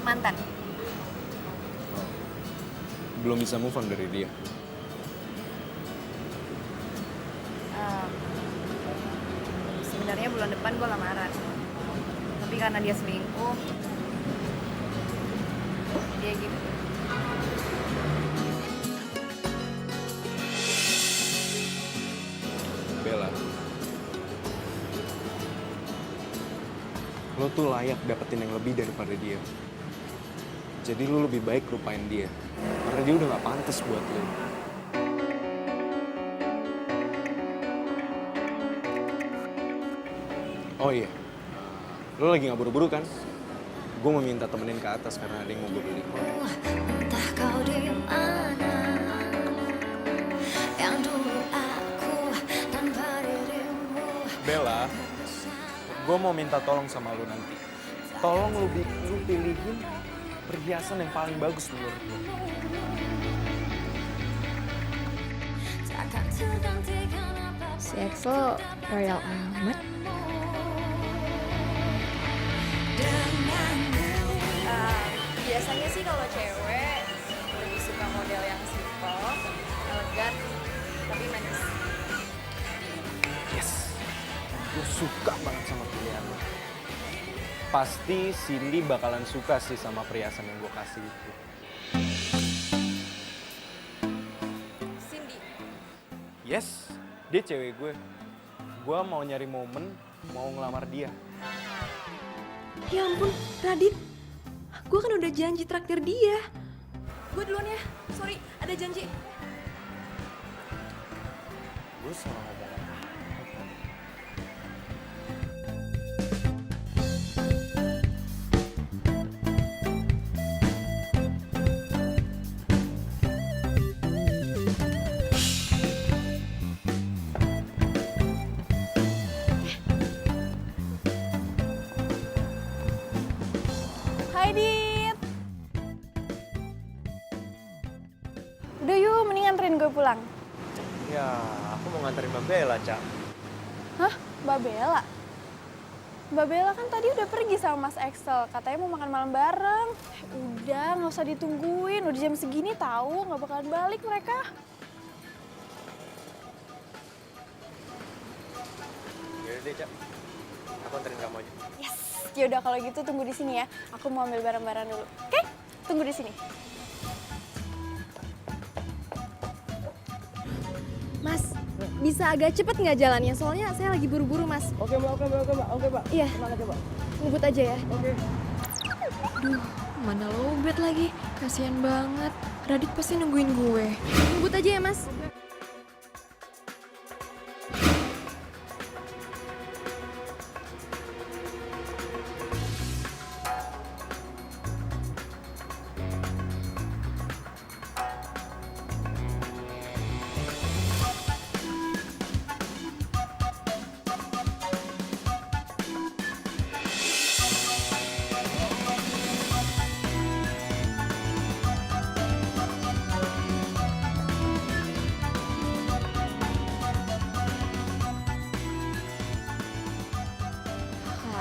Mantan. Belum bisa move on dari dia. Sebenarnya bulan depan gue lamaran. Tapi karena dia selingkuh, dia gitu. Bella. Lo tuh layak dapetin yang lebih daripada dia. Jadi lo lebih baik lupain dia. Karena dia udah gak pantas buat lo. Oh iya, lo lagi gak buru-buru kan? Gue mau minta temenin ke atas karena ada yang mau gue beli. Entah kau di mana, yang dulu aku tanpa dirimu. Bella, gue mau minta tolong sama lo nanti. Tolong lu pilihin perhiasan yang paling bagus menurut lo. Si Axel royal amat. Biasanya sih kalau cewek lebih suka model yang simple, elegan, tapi manis. Yes, gue suka banget sama pilihan lo. Pasti Cindy bakalan suka sih sama perhiasan yang gue kasih itu. Cindy, Yes, dia cewek gue. Gue mau nyari momen, mau ngelamar dia. ya ampun, Radit. Gue kan udah janji traktir dia. Gue duluan ya, sorry, ada janji. Gue salah ngomong. Hai Dit. Udah yuk, mending anterin gue pulang. Ya, aku mau nganterin Mbak Bella, Cak. Hah? Mbak Bella? Mbak Bella kan tadi udah pergi sama Mas Axel, katanya mau makan malam bareng. Udah, nggak usah ditungguin, udah jam segini tahu nggak bakalan balik mereka. Yaudah deh, Cak. Aku anterin kamu aja. Yes, yaudah kalau gitu tunggu di sini ya. Aku mau ambil barang-barang dulu. Oke? Tunggu di sini. Mas, bisa agak cepet nggak jalannya? Soalnya saya lagi buru-buru, Mas. Oke, Mbak. Oke, Mbak. Iya. Tenang aja, Mbak. Ngebut aja ya. Oke. Duh, mana lowbat lagi. Kasian banget. Radit pasti nungguin gue. Ngebut aja ya, Mas.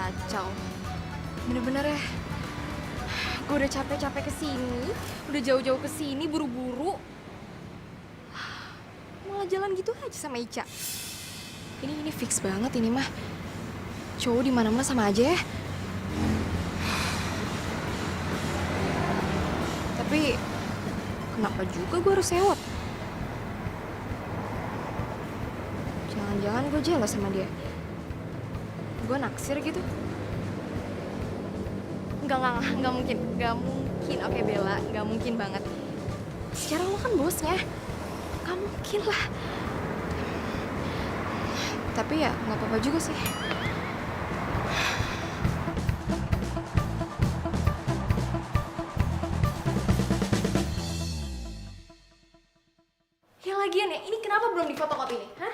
Kacau. Bener-bener ya. Gue udah capek-capek kesini, udah jauh-jauh kesini, buru-buru. Malah jalan gitu aja sama Ica. Ini fix banget ini mah. Cowok di mana-mana sama aja ya. Tapi kenapa juga gue harus sewot? Jangan-jangan gue jelas sama dia. Gue naksir gitu. Enggak mungkin. Oke Bella, enggak mungkin banget. Secara lo kan bosnya. Enggak mungkin lah. Tapi ya nggak apa-apa juga sih. Lagian ya, ini kenapa belum difotokopi nih? Hah?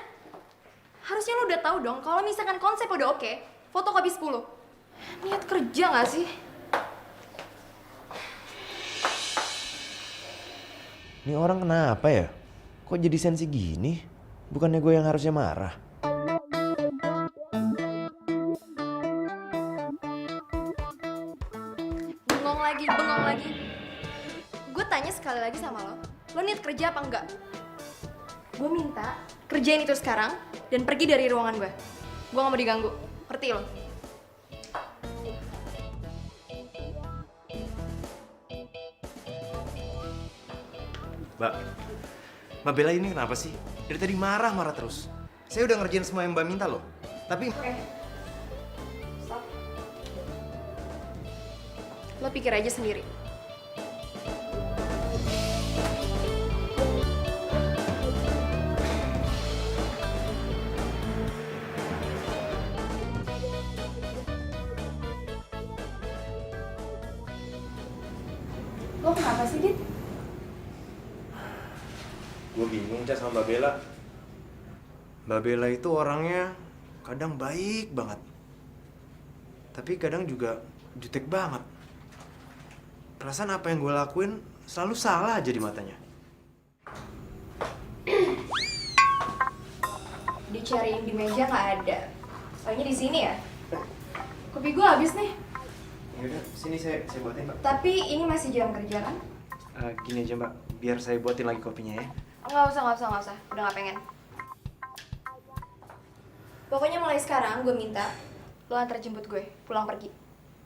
Harusnya lo udah tahu dong kalau misalkan konsep udah oke, fotokopi 10. Niat kerja nggak sih? Ini orang kenapa ya? Kok jadi sensi gini? Bukannya gue yang harusnya marah? Bengong lagi. Gue tanya sekali lagi sama lo niat kerja apa enggak? Gue minta kerjain itu sekarang dan pergi dari ruangan gue. Gue gak mau diganggu, ngerti lo? Mbak Bella ini kenapa sih? Dari tadi marah terus. Saya udah ngerjain semua yang Mbak minta loh. Tapi... Oke. Stop. Lo pikir aja sendiri. Lo kenapa sih, Dit? Gue bingung Ca sama Mbak Bella. Mbak Bella itu orangnya kadang baik banget. Tapi kadang juga jutek banget. Perasaan apa yang gue lakuin selalu salah aja di matanya. Dicariin di meja nggak ada. Soalnya di sini ya. Kopi gue habis nih. Yaudah, sini saya buatin Mbak. Tapi ini masih jam kerja kan? Gini aja Mbak, biar saya buatin lagi kopinya ya. Nggak usah. Udah nggak pengen. Pokoknya mulai sekarang gue minta lo antar jemput gue pulang pergi.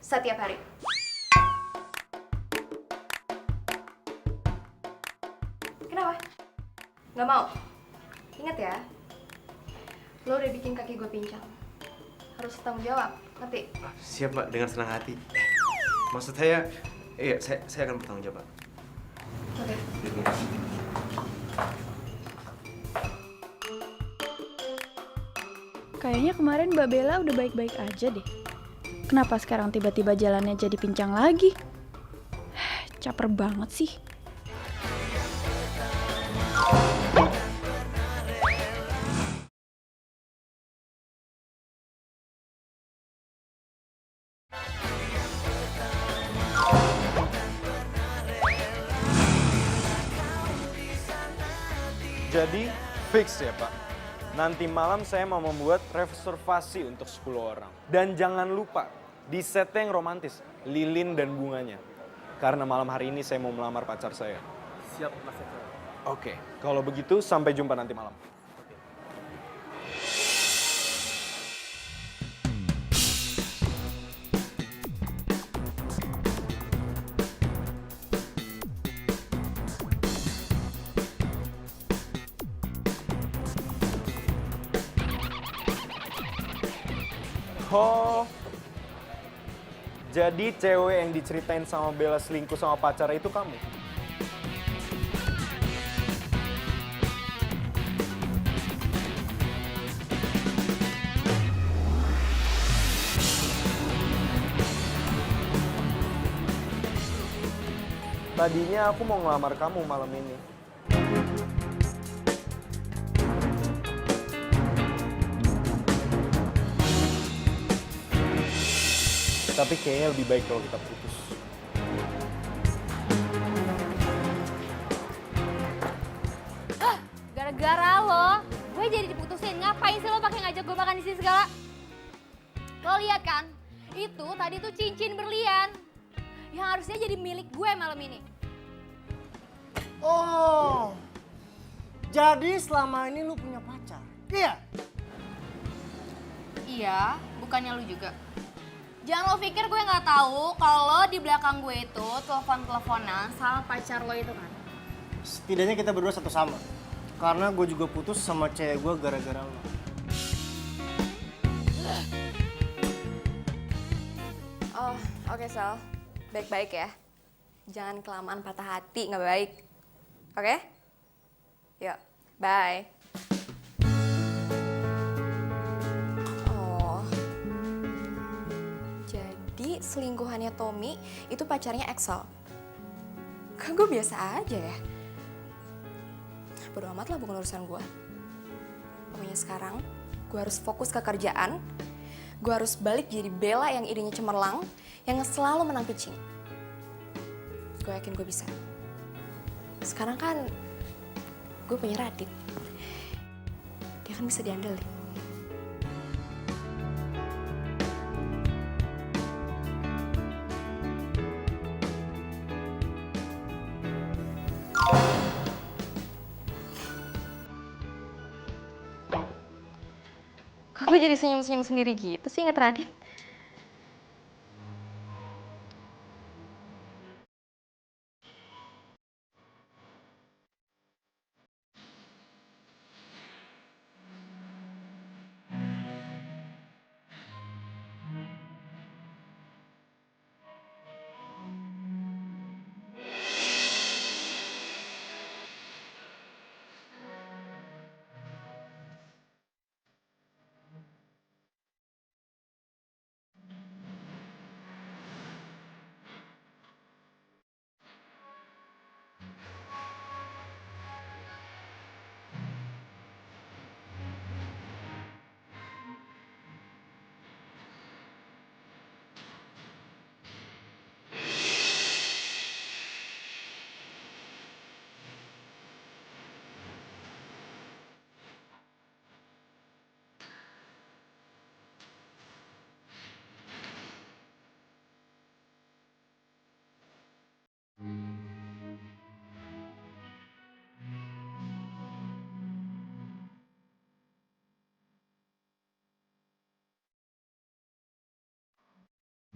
Setiap hari. Kenapa? Nggak mau? Ingat ya, lo udah bikin kaki gue pincang. Harus tanggung jawab, ngerti? Siap Mbak, dengan senang hati. Maksud saya, iya saya akan bertanggung jawab Mbak. Oke. Kayaknya kemarin Mbak Bella udah baik-baik aja deh. Kenapa sekarang tiba-tiba jalannya jadi pincang lagi? Caper banget sih. Jadi fix ya Pak. Nanti malam saya mau membuat reservasi untuk 10 orang. Dan jangan lupa di setting romantis, lilin dan bunganya. Karena malam hari ini saya mau melamar pacar saya. Siap, Mas Eko. Oke, kalau begitu sampai jumpa nanti malam. Oh, jadi cewek yang diceritain sama Bella selingkuh sama pacar itu kamu? Tadinya aku mau ngelamar kamu malam ini. Tapi kayaknya lebih baik kalau kita putus. Gara-gara lo, gue jadi diputusin. Ngapain sih lo pakai ngajak gue makan di sini segala? Lo lihat kan? Itu tadi tuh cincin berlian yang harusnya jadi milik gue malam ini. Oh, jadi selama ini lu punya pacar? Iya? Iya, bukannya lu juga. Jangan lo pikir gue nggak tahu kalau di belakang gue itu telepon-teleponan sama pacar lo itu kan. Setidaknya kita berdua satu sama. Karena gue juga putus sama cewek gue gara-gara lo. Oh, oke Sal. Baik-baik ya. Jangan kelamaan patah hati, nggak baik. Oke? Yuk, bye. Oh, jadi selingkuhannya Tommy itu pacarnya Axel. Kan gue biasa aja ya. bodo amat lah, bukan urusan gue. Pokoknya sekarang gue harus fokus ke kerjaan. Gue harus balik jadi Bella yang idenya cemerlang, yang selalu menang pitching. Gue yakin gue bisa. Sekarang kan gue punya Radit. Dia kan bisa diandelin. Kok gue jadi senyum-senyum sendiri gitu sih inget Radit?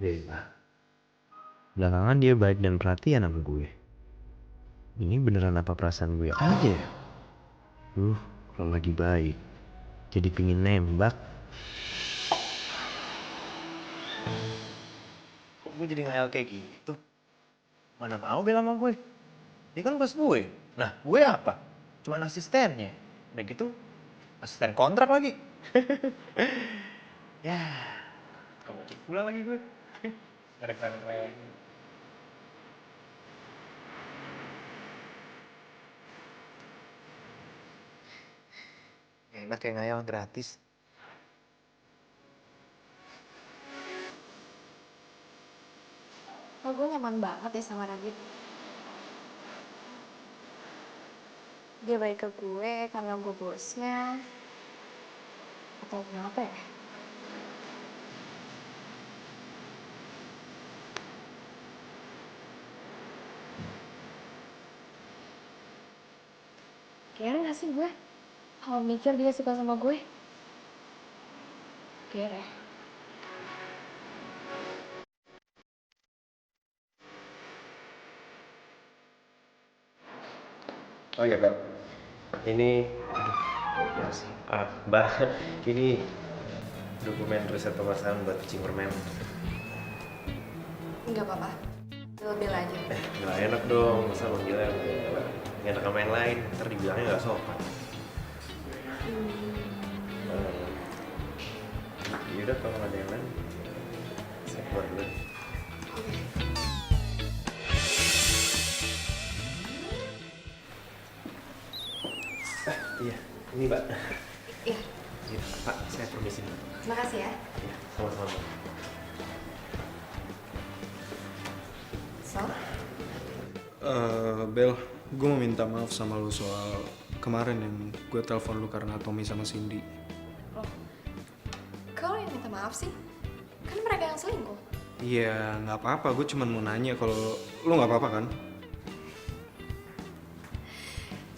Bella. Belakangan dia baik dan perhatian sama gue. Ini beneran apa perasaan gue aja ya? Kalau lagi baik, jadi pingin nembak. Kok gue jadi ngayal kayak gitu? Mana mau Bella sama gue? Dia kan bos gue. Nah, gue apa? Cuman asistennya. Udah gitu, asisten kontrak lagi. Ya, kamu pulang lagi gue. Keren-keren. Enak kayak ngayal gratis. Oh, gue nyaman banget ya sama Radit. Dia baik ke gue karena gue bosnya. Atau kenapa ya? Kira gak sih gue? Kalau mikir dia suka sama gue? Kira. Oh iya Bel, ini, Mbak, ini dokumen riset pemasaran buat pitching permen. Enggak apa-apa. Lebih aja. Nggak enak dong, masa manggilnya nggak enak sama yang lain, ntar dibilangnya nggak sopan. Yaudah kalau nggak ada yang lain, saya keluar dulu. Iya, ini Mbak. Iya. Pak, saya permisi. Terima kasih ya. Iya, sama-sama. So? Bel, gue mau minta maaf sama lu soal kemarin yang gue telepon lu karena Tommy sama Cindy. Loh, kau yang minta maaf sih? Kan mereka yang selingkuh. Iya, nggak apa-apa. Gue cuma mau nanya kalau lu nggak apa-apa kan?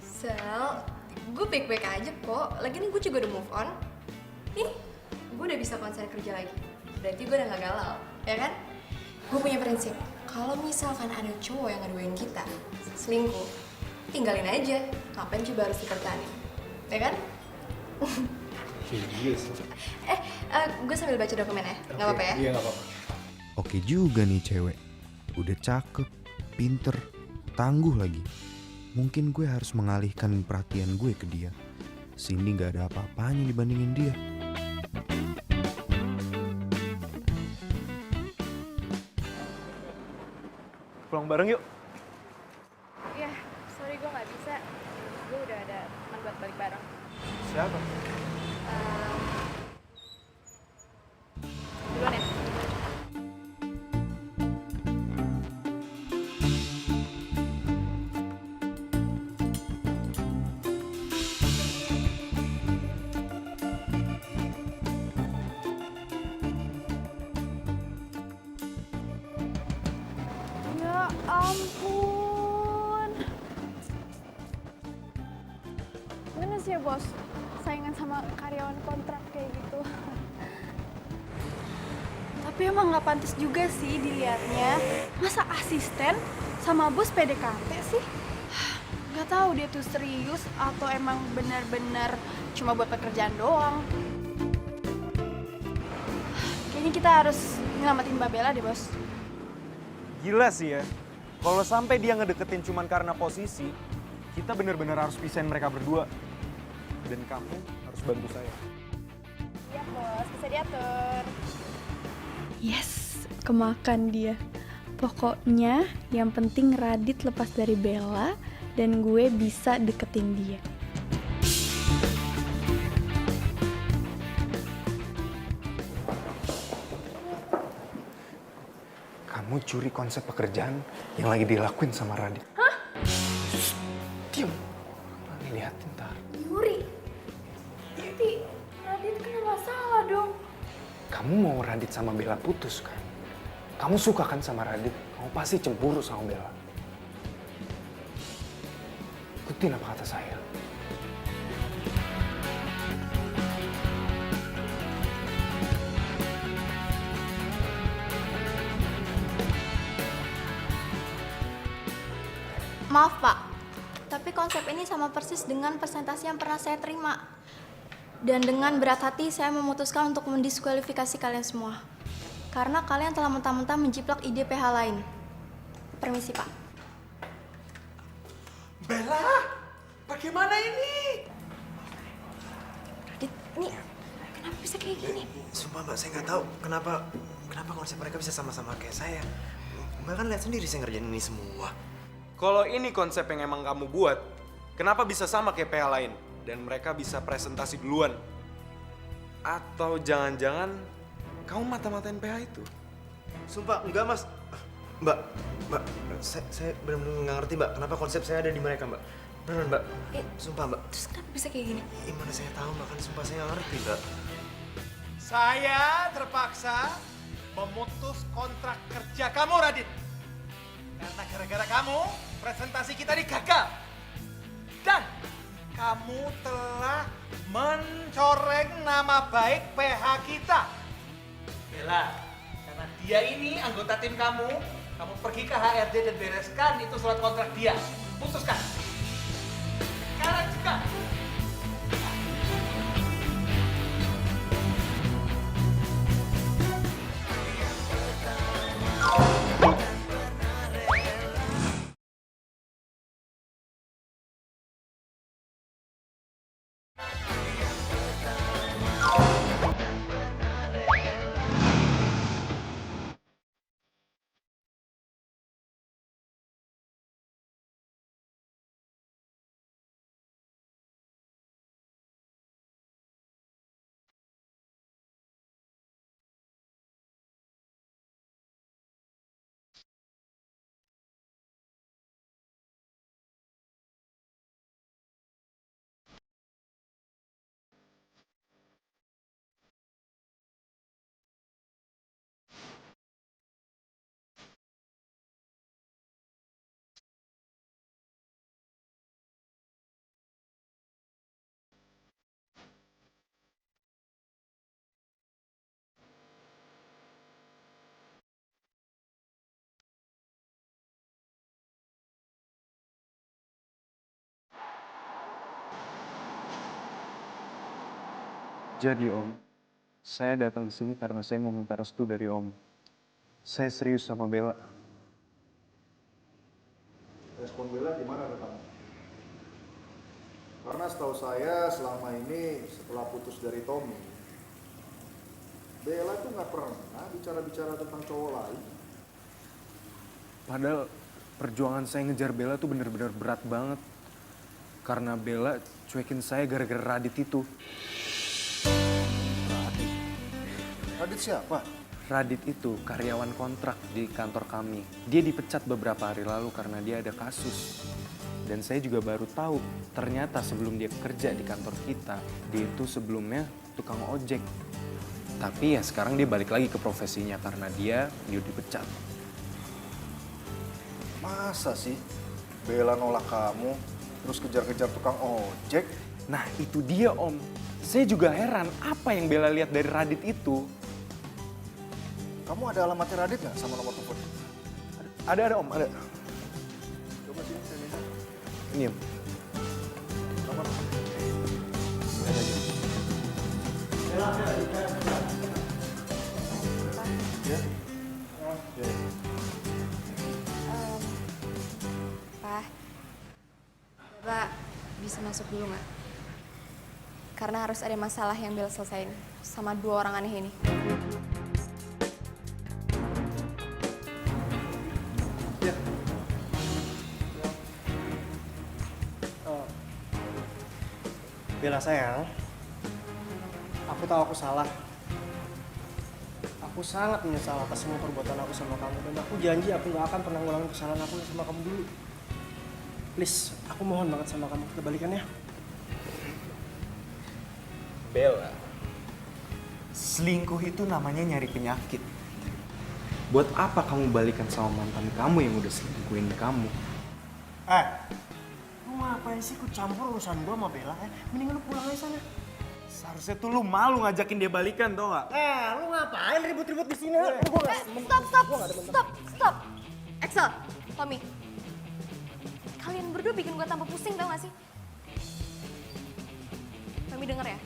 Sel, gue baik-baik aja kok. Lagian gue juga udah move on. Nih, gue udah bisa konsen kerja lagi. Berarti gue udah gak galau, ya kan? Gue punya prinsip, kalau misalkan ada cowok yang ngaduin kita selingkuh, tinggalin aja. Ngapain coba harus dipertahanin, ya kan? Iya sih. Gue sambil baca dokumen ya, nggak apa-apa ya? Iya, nggak apa-apa. Oke juga nih cewek. Udah cakep, pinter, tangguh lagi. Mungkin gue harus mengalihkan perhatian gue ke dia. Cindy gak ada apa-apanya dibandingin dia. Pulang bareng yuk. Iya, sorry gue nggak bisa. Gue udah udah ada teman buat balik bareng. Siapa? Duluan ya. Ya ampun. Gimana sih ya bos, saingan sama karyawan kontrak kayak gitu. Tapi emang nggak pantas juga sih dilihatnya. Masa asisten sama bos PDKT sih? Nggak tahu dia tuh serius atau emang benar-benar cuma buat pekerjaan doang. Kayaknya kita harus nyelamatin Mbak Bella deh bos. Gila sih ya. Kalau sampai dia ngedeketin cuman karena posisi, kita bener-bener harus pisahin mereka berdua. Dan kamu harus bantu saya. Iya bos, bisa diatur. Yes, kemakan dia. Pokoknya yang penting Radit lepas dari Bella dan gue bisa deketin dia. Kamu curi konsep pekerjaan yang lagi dilakuin sama Radit. Hah? Diam. Nanti liatin ntar. Yuri? Tapi Radit kena masalah dong. Kamu mau Radit sama Bella putus kan? Kamu suka kan sama Radit? Kamu pasti cemburu sama Bella. Ikutin apa kata saya. Maaf Pak, tapi konsep ini sama persis dengan presentasi yang pernah saya terima. Dan dengan berat hati saya memutuskan untuk mendiskualifikasi kalian semua. Karena kalian telah mentah-mentah menjiplak ide PH lain. Permisi Pak. Bella, bagaimana ini? Radit, ini kenapa bisa kayak gini? Sumpah mbak, saya nggak tahu kenapa konsep mereka bisa sama-sama kayak saya. Mbak kan lihat sendiri saya ngerjain ini semua. Kalau ini konsep yang emang kamu buat, kenapa bisa sama kayak PH lain? Dan mereka bisa presentasi duluan? Atau jangan-jangan kamu mata-matain PH itu? Sumpah, enggak mas. Mbak, saya benar-benar nggak ngerti mbak, kenapa konsep saya ada di mereka mbak. Beneran mbak, sumpah mbak. Terus kenapa bisa kayak gini? Gimana saya tahu mbak, kan sumpah saya nggak ngerti mbak. Saya terpaksa memutus kontrak kerja kamu, Radit. Karena gara-gara kamu, presentasi kita digagal. Dan kamu telah mencoreng nama baik PH kita. Bella, karena dia ini anggota tim kamu pergi ke HRD dan bereskan itu surat kontrak dia. Putuskan. Sekarang juga. Jadi Om, saya datang ke sini karena saya mau minta restu dari Om. Saya serius sama Bella. Respon Bella gimana ke kamu? Karena setahu saya selama ini setelah putus dari Tommy, Bella tuh nggak pernah bicara-bicara tentang cowok lain. Padahal perjuangan saya ngejar Bella tuh bener-bener berat banget. Karena Bella cuekin saya gara-gara Radit itu. Radit? Radit siapa? Radit itu karyawan kontrak di kantor kami. Dia dipecat beberapa hari lalu karena dia ada kasus. Dan saya juga baru tahu, ternyata sebelum dia kerja di kantor kita, dia itu sebelumnya tukang ojek. Tapi ya sekarang dia balik lagi ke profesinya karena dia dipecat. Masa sih Bella nolak kamu, terus kejar-kejar tukang ojek? Nah itu dia Om. Saya juga heran apa yang Bella lihat dari Radit itu. Kamu ada alamatnya Radit nggak sama nomor telepon? Ada Om, ada. Coba sini saya minta. Ini Om. Nomor. Pak, Bapak bisa masuk dulu nggak? Karena harus ada masalah yang Bella selesain sama 2 orang aneh ini. Bella sayang, aku tahu aku salah. Aku sangat menyesal atas semua perbuatan aku sama kamu. Dan aku janji aku gak akan pernah ngulangin kesalahan aku sama kamu dulu. Please, aku mohon banget sama kamu, kita balikan ya. Bella, selingkuh itu namanya nyari penyakit. Buat apa kamu balikan sama mantan kamu yang udah selingkuhin kamu? Lu ngapain sih ikut campur urusan gua sama Bella? Mendingan lu pulang aja sana. Seharusnya tuh lu malu ngajakin dia balikan tau gak? Lu ngapain ribut-ribut di sini? Stop. Axel, Tommy. Kalian berdua bikin gue tambah pusing tau gak sih? Tommy denger ya.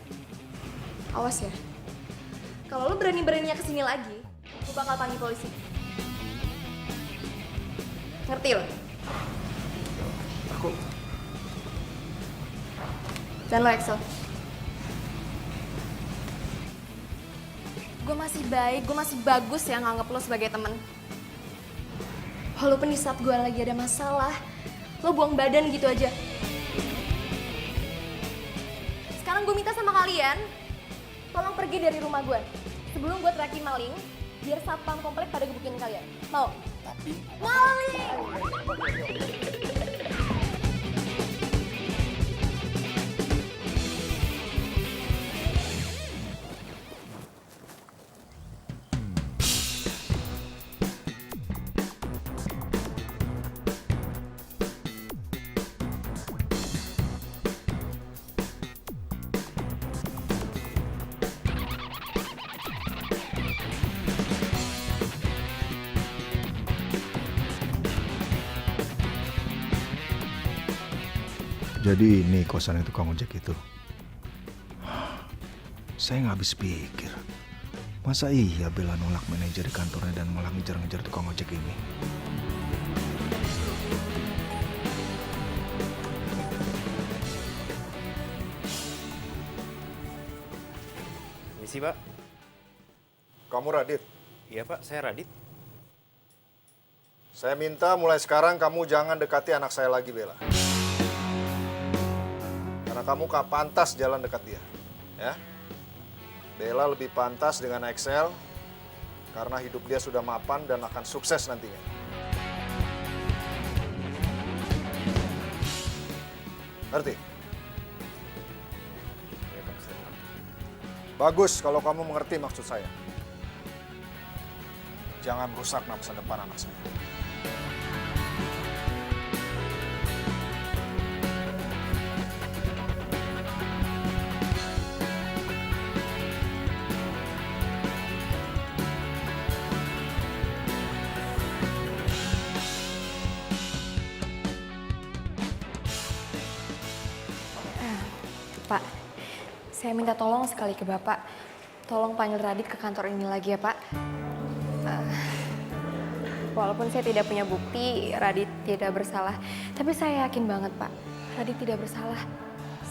Awas ya. Kalau lu berani-beraninya kesini lagi, gue bakal panggil polisi. Ngerti lo? Aku... Dan lo Axel. Gue masih baik, gue masih bagus ya nganggep lo sebagai temen. Walaupun di saat gue lagi ada masalah, lo buang badan gitu aja. Sekarang gue minta sama kalian, tolong pergi dari rumah gue. Sebelum gue teriakin maling, biar satpam komplek pada gebukin kalian. Mau? Tapi... Maling! Jadi ini kosannya tukang ojek itu. Saya nggak habis pikir. Masa iya Bella nolak manajer di kantornya dan malah ngejar-ngejar tukang ojek ini? Misi, Pak. Kamu Radit? Iya, Pak. Saya Radit. Saya minta mulai sekarang kamu jangan dekati anak saya lagi, Bella. Karena kamu gak pantas jalan dekat dia, ya. Bella lebih pantas dengan Axel karena hidup dia sudah mapan dan akan sukses nantinya. Ngerti? Bagus kalau kamu mengerti maksud saya. Jangan rusak masa depan anak saya. Pak, saya minta tolong sekali ke Bapak. Tolong panggil Radit ke kantor ini lagi ya, Pak. Walaupun saya tidak punya bukti Radit tidak bersalah, tapi saya yakin banget, Pak, Radit tidak bersalah.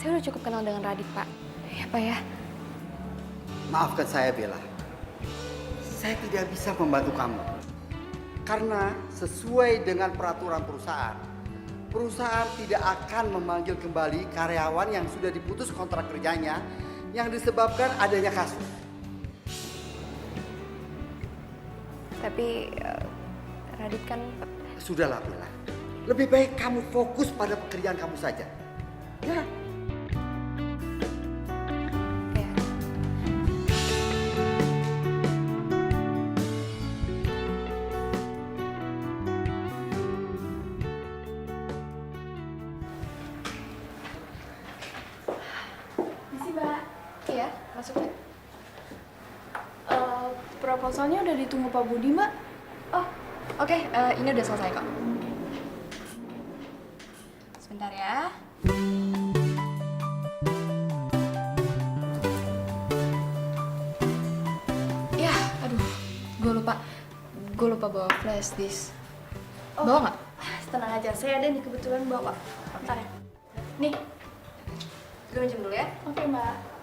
Saya udah cukup kenal dengan Radit, Pak. Ya, Pak ya. Maafkan saya, Bella. Saya tidak bisa membantu kamu. Karena sesuai dengan peraturan perusahaan, perusahaan tidak akan memanggil kembali karyawan yang sudah diputus kontrak kerjanya yang disebabkan adanya kasus. Tapi Radit kan... Sudahlah Bella, lebih baik kamu fokus pada pekerjaan kamu saja. Ya. Misi, Mbak. Iya, masuk ya. Proposalnya udah ditunggu Pak Budi, Mbak. Oh, oke. Ini udah selesai kok. Sebentar ya. Ya, aduh. Gue lupa bawa flash disk. Bawa nggak? Tenang aja, saya ada nih kebetulan bawa. Bentar ya. Nih. Gue minjem dulu ya. Oke, Mbak.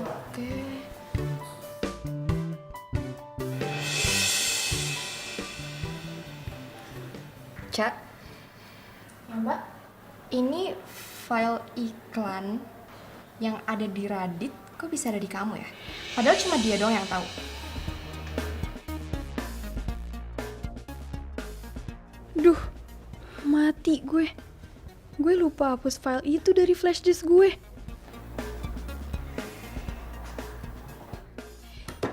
Oke. Cak, Ya, Mbak. ini file iklan yang ada di Radit kok bisa ada di kamu ya? Padahal cuma dia doang yang tahu. Duh, mati gue. Gue lupa hapus file itu dari flash disk gue.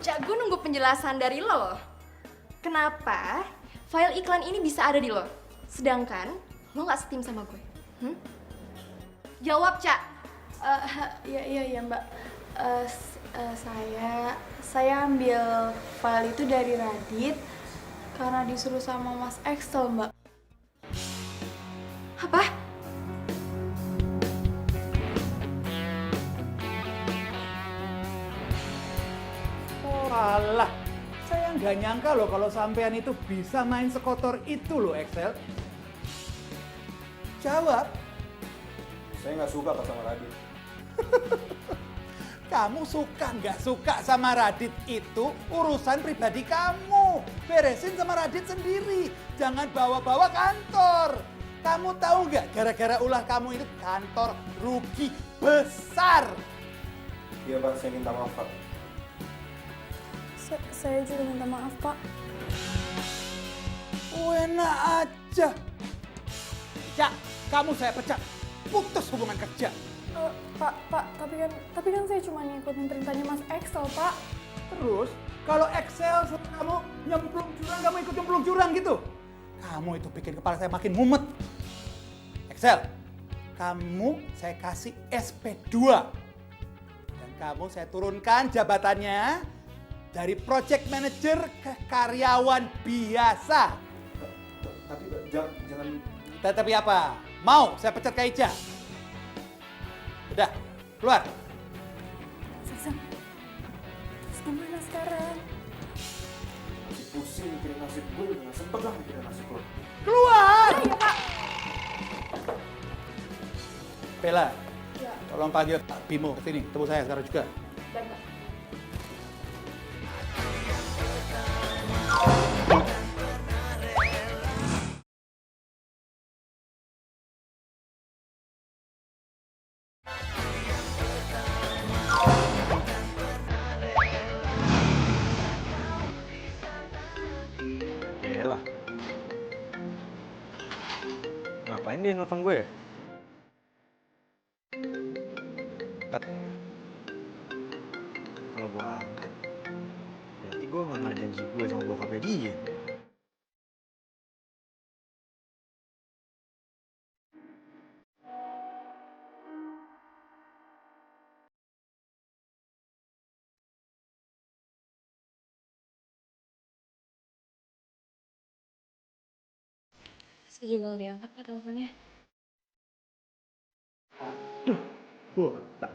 Cak, gue nunggu penjelasan dari lo loh. Kenapa file iklan ini bisa ada di lo? Sedangkan lo gak setim sama gue. Jawab, Cak. Iya Mbak. Saya ambil file itu dari Radit karena disuruh sama Mas Excel, Mbak. Apa? Oh alah, saya nggak nyangka loh kalau sampean itu bisa main sekotor itu loh Excel. Jawab. Saya nggak suka Pak sama Radit. Kamu suka nggak suka sama Radit itu urusan pribadi kamu. Beresin sama Radit sendiri. Jangan bawa-bawa kantor. Kamu tahu nggak gara-gara ulah kamu itu kantor rugi besar. Iya Pak, saya minta maaf Pak. Saya juga minta maaf, Pak. Enak aja. Cak, kamu saya pecat. Putus hubungan kerja. Pak, tapi kan saya cuma ngikutin perintahnya Mas Excel, Pak. Terus, kalau Excel suruh kamu nyemplung jurang, kamu ikut nyemplung jurang gitu? Kamu itu bikin kepala saya makin mumet. Excel, kamu saya kasih SP2. Dan kamu saya turunkan jabatannya dari project manager ke karyawan biasa. Tapi jangan... Tapi apa? Mau saya pecat Kak Ica? Udah, keluar. Terus gimana sekarang? Masih pusing mikirin nasib gue, udah nggak sempet lah mikirin nasib lo. Keluar! Iya, Pak. Bella, Ya. tolong panggil Pak Bimo ke sini, temu saya sekarang juga. Dan, Pak. Bella. Ngapain dia nelfon gue ya? Kalau gue angkat, berarti gue nggak janji gue sama bokapnya dia. Saya juga nggak diangkat Pak teleponnya. Botak.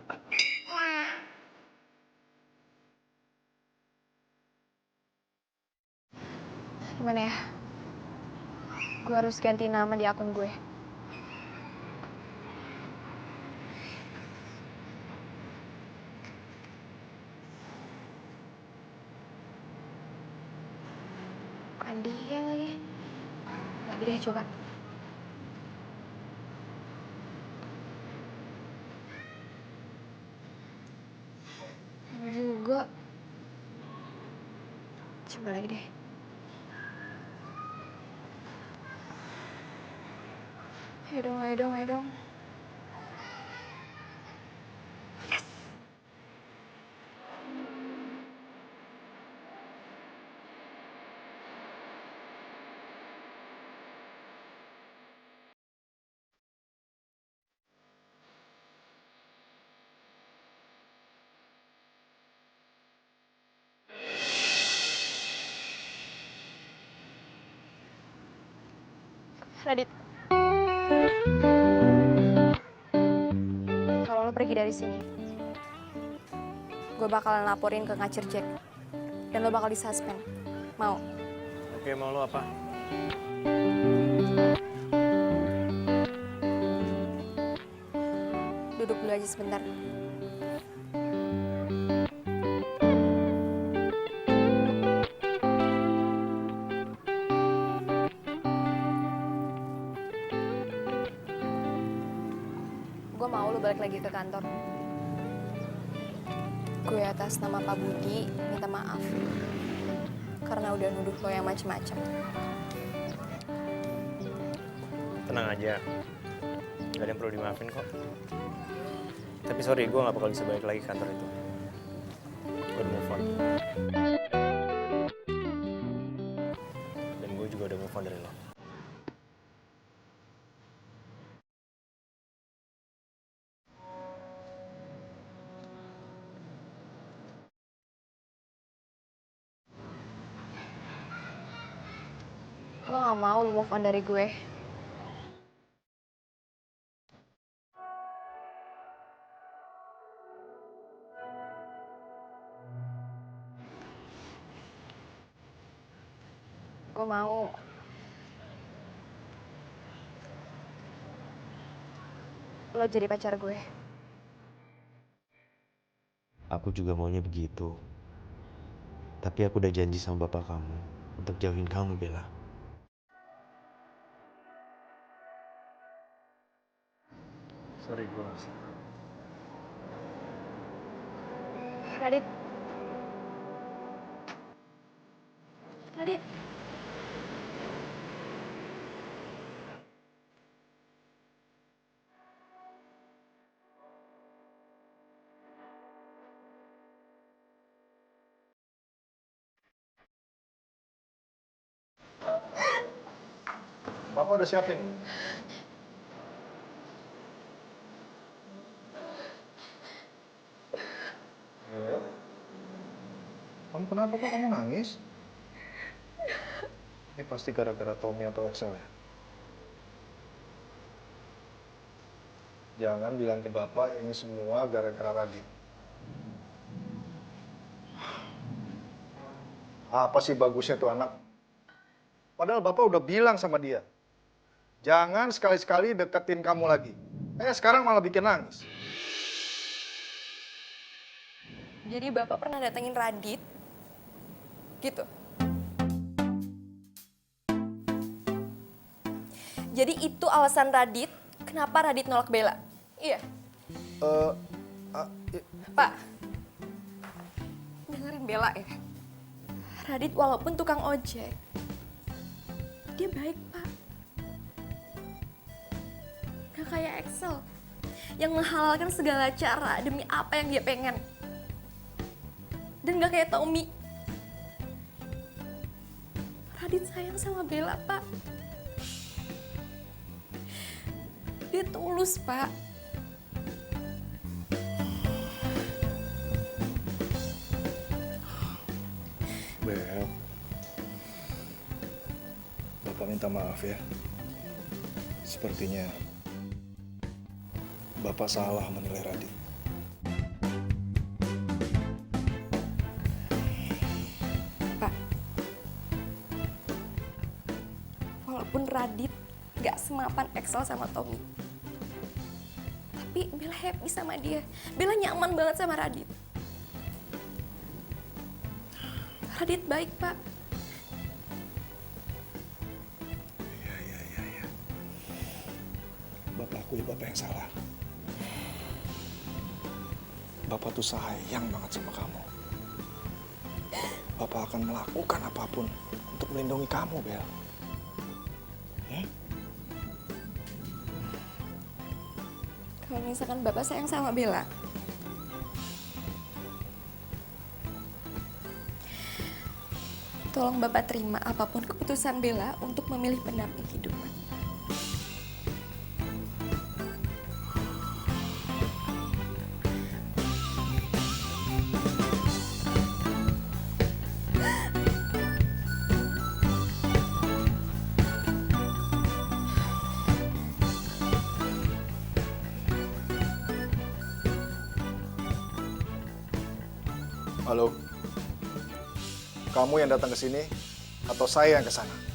Gimana ya? Gue harus ganti nama di akun gue. Deh, coba. Juga. Coba lagi deh. Ayo dong, ayo dong, ayo dong. Radit. Kalau lo pergi dari sini, gue bakalan laporin ke ngacir Jack. Dan lo bakal disuspend. Mau? Oke, mau lo apa? Duduk dulu aja sebentar. Gue mau lo balik lagi ke kantor. Gue atas nama Pak Budi minta maaf karena udah nuduh lo yang macem-macem. Tenang aja. Gak ada yang perlu dimaafin kok. Tapi sorry, gue gak bakal bisa balik lagi ke kantor itu. Gue udah move on. Dan gue juga udah move on dari lo. Lo gak mau lo move on dari gue. Gue mau. Lo jadi pacar gue. Aku juga maunya begitu. Tapi aku udah janji sama bapak kamu untuk jauhin kamu, Bella. Sorry, gue gak bisa. Radit. Radit. Bapak udah siapin. Kamu kenapa kok kamu nangis? Ini pasti gara-gara Tommy atau Excel ya? Jangan bilang ke Bapak ini semua gara-gara Radit. Apa sih bagusnya tuh anak? Padahal Bapak udah bilang sama dia. Jangan sekali-sekali deketin kamu lagi. Sekarang malah bikin nangis. Jadi Bapak pernah datengin Radit? Gitu. Jadi itu alasan Radit kenapa Radit nolak Bella? Iya. Pak, dengerin Bella ya. Radit walaupun tukang ojek, dia baik, Pak. Gak kayak Excel yang menghalalkan segala cara demi apa yang dia pengen. Dan gak kayak Tommy. Radit sayang sama Bella, Pak. Dia tulus, Pak. Bel, Bapak minta maaf ya. Sepertinya Bapak salah menilai Radit. Pak, walaupun Radit gak semapan Excel sama Tommy, tapi Bella happy sama dia. Bella nyaman banget sama Radit. Radit baik, Pak. Iya. akui Bapak yang salah. Bapak tuh sayang banget sama kamu. Bapak akan melakukan apapun untuk melindungi kamu, Bel. Ya? Kalau misalkan Bapak sayang sama Bella, tolong Bapak terima apapun keputusan Bella untuk memilih pendamping kehidupan. Halo, kamu yang datang ke sini atau saya yang ke sana?